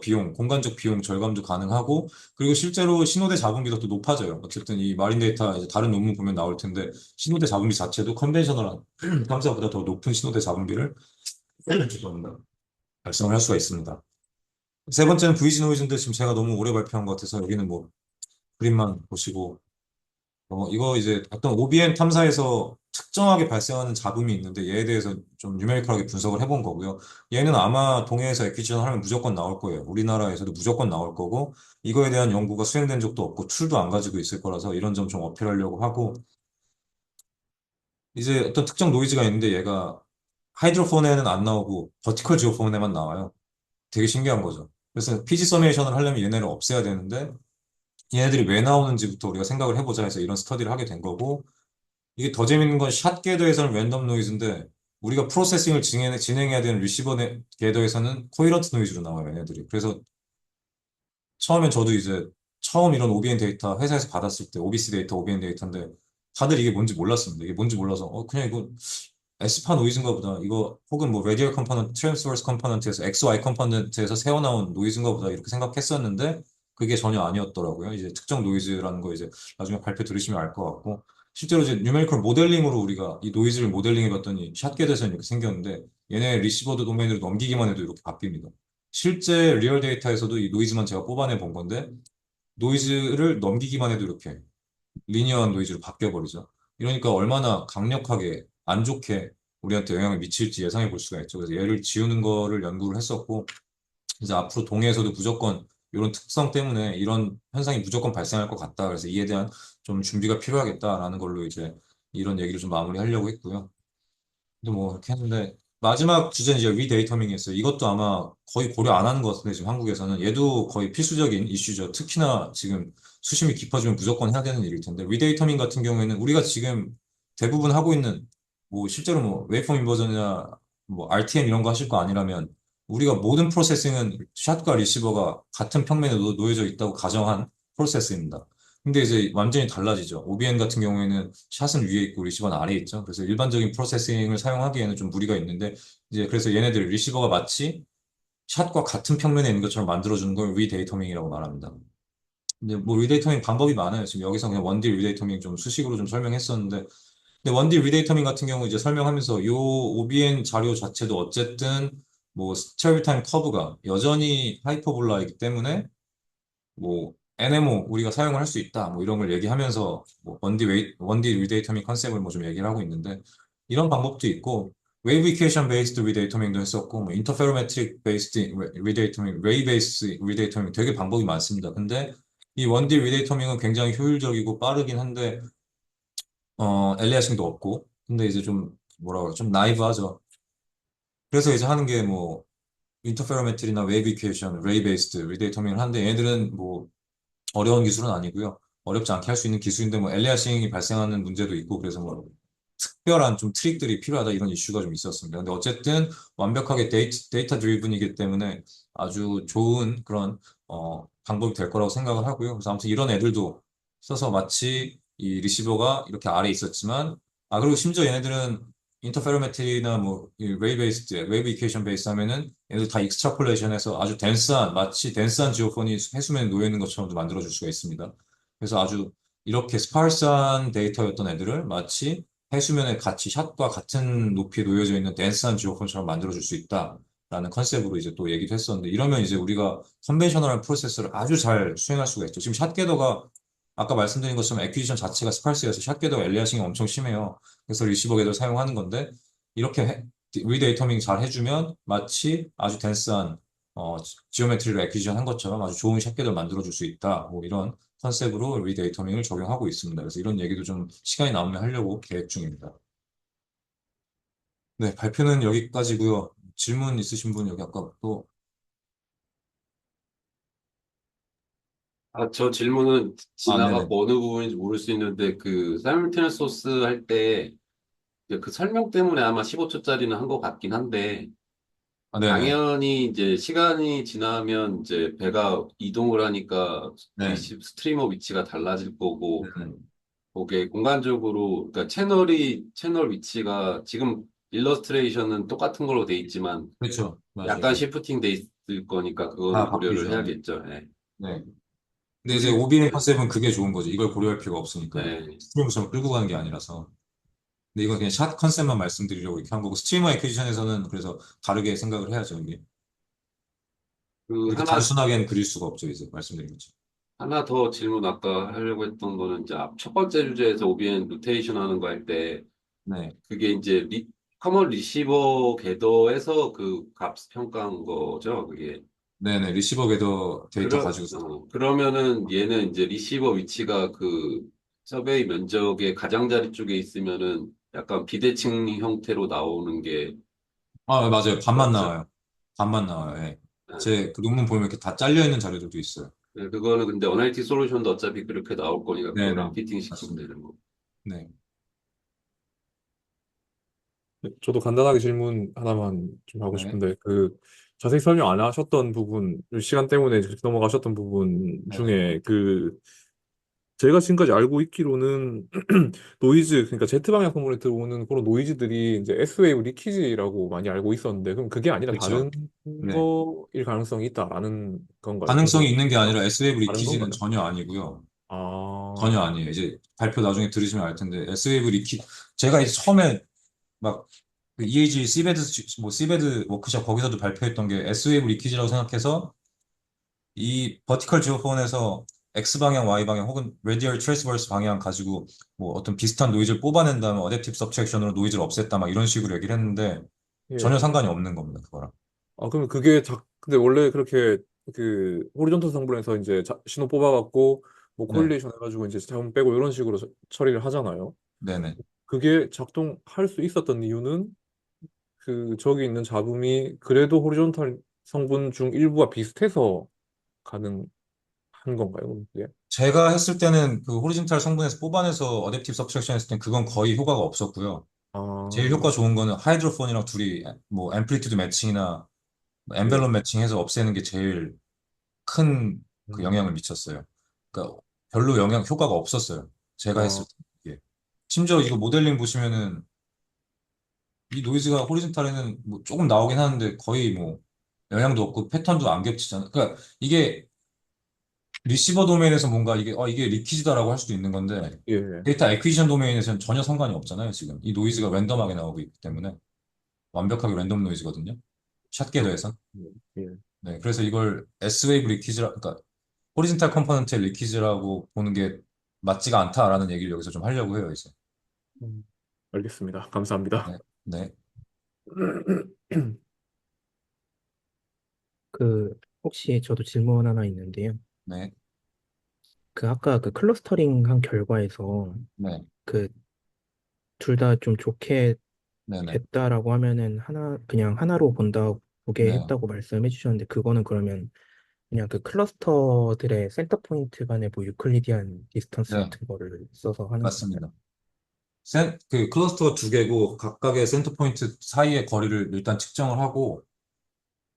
비용, 공간적 비용 절감도 가능하고, 그리고 실제로 신호대 잡음비도 또 높아져요. 어쨌든 이 마린 데이터 이제 다른 논문 보면 나올 텐데 신호대 잡음비 자체도 컨벤셔널한 탐사보다 더 높은 신호대 잡음비를 죄송합니다. 발생을 할 수가 있습니다. 세 번째는 브이지 노이즈인데 지금 제가 너무 오래 발표한 것 같아서 여기는 뭐 그림만 보시고, 이거 이제 어떤 OBN 탐사에서 특정하게 발생하는 잡음이 있는데 얘에 대해서 좀 뉴메리컬하게 분석을 해본 거고요. 얘는 아마 동해에서 액퀴지션 하면 무조건 나올 거예요. 우리나라에서도 무조건 나올 거고, 이거에 대한 연구가 수행된 적도 없고 툴도 안 가지고 있을 거라서 이런 점 좀 어필하려고 하고, 이제 어떤 특정 노이즈가 있는데 얘가 하이드로폰에는 안 나오고 버티컬 지오폰에만 나와요. 되게 신기한 거죠. 그래서 피지 서메이션을 하려면 얘네를 없애야 되는데 얘네들이 왜 나오는지부터 우리가 생각을 해보자 해서 이런 스터디를 하게 된 거고, 이게 더 재밌는 건 샷 궤도에서는 랜덤 노이즈인데 우리가 프로세싱을 진행해야 되는 리시버 궤도에서는 코이런트 노이즈로 나와요, 얘네들이. 그래서 처음엔 저도 이제 처음 이런 OBN 데이터 회사에서 받았을 때 OBC 데이터, OBN 데이터인데 다들 이게 뭔지 몰랐습니다. 이게 뭔지 몰라서 그냥 이거 에스파 노이즈인가 보다. 이거 혹은 뭐 레디얼 컴포넌트, 트랜스버스 컴포넌트에서 XY 컴포넌트에서 새어나온 노이즈인가 보다 이렇게 생각했었는데 그게 전혀 아니었더라고요. 이제 특정 노이즈라는 거 이제 나중에 발표 들으시면 알 것 같고, 실제로 이제 뉴메리컬 모델링으로 우리가 이 노이즈를 모델링 해봤더니 샷겟에서는 이렇게 생겼는데 얘네 리시버드 도메인으로 넘기기만 해도 이렇게 바뀝니다. 실제 리얼 데이터에서도 이 노이즈만 제가 뽑아내 본 건데 노이즈를 넘기기만 해도 이렇게 리니어한 노이즈로 바뀌어버리죠. 이러니까 얼마나 강력하게 안 좋게 우리한테 영향을 미칠지 예상해 볼 수가 있죠. 그래서 얘를 지우는 거를 연구를 했었고, 이제 앞으로 동해에서도 무조건 이런 특성 때문에 이런 현상이 무조건 발생할 것 같다. 그래서 이에 대한 좀 준비가 필요하겠다라는 걸로 이제 이런 얘기를 좀 마무리하려고 했고요. 근데 뭐 이렇게 했는데 마지막 주제는 이제 리데이터밍이었어요. 이것도 아마 거의 고려 안 하는 것 같은데 지금 한국에서는 얘도 거의 필수적인 이슈죠. 특히나 지금 수심이 깊어지면 무조건 해야 되는 일일 텐데, 리데이터밍 같은 경우에는 우리가 지금 대부분 하고 있는 뭐 실제로 뭐 웨이폼 인버전이나 뭐 RTM 이런 거 하실 거 아니라면 우리가 모든 프로세싱은 샷과 리시버가 같은 평면에 놓여져 있다고 가정한 프로세스입니다. 근데 이제 완전히 달라지죠. OBN 같은 경우에는 샷은 위에 있고 리시버는 아래에 있죠. 그래서 일반적인 프로세싱을 사용하기에는 좀 무리가 있는데, 이제 그래서 얘네들 리시버가 마치 샷과 같은 평면에 있는 것처럼 만들어주는 걸 리데이터밍이라고 말합니다. 근데 뭐 리데이터밍 방법이 많아요. 지금 여기서 그냥 원디 리데이터밍 좀 수식으로 좀 설명했었는데, 근데 원디 리데이터밍 같은 경우 이제 설명하면서 요 OBN 자료 자체도 어쨌든 뭐 스테어리 타임 커브가 여전히 하이퍼볼라이기 때문에 뭐 NMO 우리가 사용을 할 수 있다 뭐 이런 걸 얘기하면서 뭐 원디 리데이터밍 컨셉을 뭐 좀 얘기를 하고 있는데, 이런 방법도 있고 웨이브 이퀘이션 베이스드 리데이터밍도 했었고 뭐 인터페로메트릭 베이스드 리데이터밍, 레이 베이스 리데이터밍 되게 방법이 많습니다. 근데 이 원디 리데이터밍은 굉장히 효율적이고 빠르긴 한데 엘리아싱도 없고, 근데 이제 좀 뭐라 그래 좀 나이브하죠. 그래서 이제 하는 게 뭐 인터페로메트리나 웨이브 이퀘이션, 레이 베이스드 리데이터밍을 하는데 얘네들은 뭐 어려운 기술은 아니고요. 어렵지 않게 할 수 있는 기술인데 뭐 엘리아싱이 발생하는 문제도 있고, 그래서 뭐 특별한 좀 트릭들이 필요하다 이런 이슈가 좀 있었습니다. 근데 어쨌든 완벽하게 데이터 드리븐이기 때문에 아주 좋은 그런 방법이 될 거라고 생각을 하고요. 그래서 아무튼 이런 애들도 써서 마치 이 리시버가 이렇게 아래 있었지만 그리고 심지어 얘네들은 인터페로메트리나 뭐 웨이 베이스드, 웨이브 이퀘이션 베이스 하면은 얘네들 다 익스트라폴레이션해서 아주 마치 덴스한 지오폰이 해수면에 놓여 있는 것처럼도 만들어줄 수가 있습니다. 그래서 아주 이렇게 스파르스한 데이터였던 애들을 마치 해수면에 같이 샷과 같은 높이에 놓여져 있는 dense한 지오폰처럼 만들어줄 수 있다라는 컨셉으로 이제 또 얘기도 했었는데 이러면 이제 우리가 컨벤셔널한 프로세스를 아주 잘 수행할 수가 있죠. 지금 샷게더가 아까 말씀드린 것처럼 애퀴지션 자체가 스팔스여서 샷게더가 엘리아싱이 엄청 심해요. 그래서 리시버 궤도를 사용하는 건데 이렇게 리데이터밍 잘 해주면 마치 아주 덴스한 어, 지오메트리를 애퀴지션 한 것처럼 아주 좋은 샷게더를 만들어줄 수 있다. 뭐 이런 컨셉으로 리데이터밍을 적용하고 있습니다. 그래서 이런 얘기도 좀 시간이 남으면 하려고 계획 중입니다. 네, 발표는 여기까지고요. 질문 있으신 분 여기 아까 또, 저 질문은 네네. 지나갔고 어느 부분인지 모를 수 있는데 그 사이먼테니어스 소스 할 때 그 설명 때문에 아마 15초짜리는 한 것 같긴 한데 네네. 당연히 이제 시간이 지나면 이제 배가 이동을 하니까 네. 스트리머 위치가 달라질 거고 네네. 그게 공간적으로 그러니까 채널 위치가 지금 일러스트레이션은 똑같은 걸로 돼 있지만 그렇죠. 맞아요. 약간 네. 시프팅 돼 있을 거니까 그거는 다 고려를 바뀌죠. 네. 해야겠죠. 예. 네. 근데 이제 우리 OBM 컨셉은 그게 좋은 거죠. 이걸 고려할 필요가 없으니까요. 네. 스트리머처럼 끌고 가는 게 아니라서. 근데 이건 그냥 샷 컨셉만 말씀드리려고 이렇게 한 거고, 스트리머 애퀴지션에서는 그래서 다르게 생각을 해야죠, 이게. 그 이렇게 단순하게는 그릴 수가 없죠, 이제 말씀드린 것처럼. 하나 더 질문 아까 하려고 했던 거는 이제 첫 번째 주제에서 OBN 노테이션 하는 거 할 때 네. 그게 이제 커먼 리시버 궤도에서 그 값 평가한 거죠. 그게 네네. 리시버 궤도 데이터 가지고서. 그러면은 얘는 이제 리시버 위치가 그 서베이 면적의 가장자리 쪽에 있으면은 약간 비대칭 형태로 나오는 게 맞아요. 반만 맞죠? 나와요. 반만 나와요. 예. 네. 제 그 논문 보면 이렇게 다 잘려 있는 자료들도 있어요. 네, 그거는 근데 어널리티 솔루션도 어차피 그렇게 나올 거니까 그거랑 네네. 피팅 시키면 맞습니다. 되는 거. 네. 네, 저도 간단하게 질문 하나만 좀 하고 네. 싶은데, 자세히 설명 안 하셨던 부분, 시간 때문에 이렇게 넘어가셨던 부분 네네. 중에, 제가 지금까지 알고 있기로는, 노이즈, 그러니까 Z방향 성분에 들어오는 그런 노이즈들이 이제 S웨이브 리키지라고 많이 알고 있었는데, 그럼 그게 아니라 다른 그렇죠. 네. 거일 가능성이 있다라는 건가요? 그래서, 가능성이 있는 게 아니라 S웨이브 다른 리키지는 건가요? 전혀 아니고요. 전혀 아, 아니에요. 이제 발표 나중에 들으시면 알 텐데 S웨이브 리키 제가 이제 처음에 막 EAG 시베드 워크숍 거기서도 발표했던 게 S웨이브 리키지라고 생각해서 이 버티컬 지오폰에서 X 방향, Y 방향 혹은 레디얼 트레이스버스 방향 가지고 뭐 어떤 비슷한 노이즈를 뽑아낸 다음에 어댑티브 서브트랙션으로 노이즈를 없앴다 막 이런 식으로 얘기를 했는데 전혀 예. 상관이 없는 겁니다. 그거랑. 그러면 근데 원래 그렇게 호리존털 성분에서 이제 신호 뽑아갖고 뭐 네. 코릴레이션 해가지고 이제 자원 빼고 이런 식으로 처리를 하잖아요. 네네. 그게 작동할 수 있었던 이유는 저기 있는 잡음이 그래도 호리존털 성분 중 일부와 비슷해서 가능한 건가요? 그럼 그게? 제가 했을 때는 그 호리진탈 성분에서 뽑아내서 어댑티브 서브트랙션 했을 땐 그건 거의 효과가 없었고요. 제일 아, 효과 좋은 거는 하이드로폰이랑 둘이 뭐 앰플리튜드 매칭이나 예. 엠벨럼 매칭해서 없애는 게 제일 큰 그 음, 영향을 미쳤어요. 그러니까 별로 효과가 없었어요. 제가 했을 아, 때. 예. 심지어 이거 모델링 보시면은 이 노이즈가 호리즌탈에는 뭐 조금 나오긴 하는데 거의 뭐 영향도 없고 패턴도 안 겹치잖아요. 그러니까 이게 리시버 도메인에서 뭔가 이게 리퀴즈다라고 할 수도 있는 건데 예. 데이터 애퀴지션 도메인에서는 전혀 상관이 없잖아요, 지금. 이 노이즈가 랜덤하게 나오고 있기 때문에 완벽하게 랜덤 노이즈거든요. 그렇, 샷게더에선. 예. 네, 그래서 이걸 S웨이브 리퀴즈라 그러니까 호리진탈 컴포넌트의 리퀴즈라고 보는 게 맞지가 않다라는 얘기를 여기서 좀 하려고 해요, 이제. 음, 알겠습니다. 감사합니다. 네. 네. 그, 혹시 저도 질문 하나 있는데요. 네. 아까 클러스터링 한 결과에서 네. 그 둘 다 좀 좋게 네. 네. 됐다라고 하면은 그냥 하나로 보게 네. 했다고 말씀해 주셨는데 그거는 그러면 그냥 클러스터들의 센터 포인트 간의 뭐 유클리디안 디스턴스 네. 같은 거를 써서 하는 건가요? 맞습니다. 그 클러스터가 두 개고 각각의 센터 포인트 사이의 거리를 일단 측정을 하고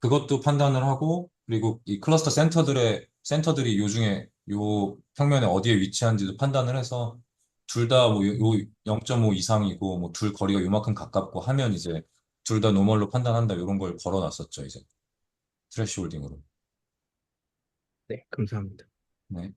그것도 판단을 하고 그리고 이 클러스터 센터들이 요 중에 요 평면에 어디에 위치한지도 판단을 해서 둘 다 뭐 요 0.5 이상이고 뭐 둘 거리가 요만큼 가깝고 하면 이제 둘 다 노멀로 판단한다 이런 걸 걸어놨었죠 이제. 트래시홀딩으로. 네, 감사합니다. 네.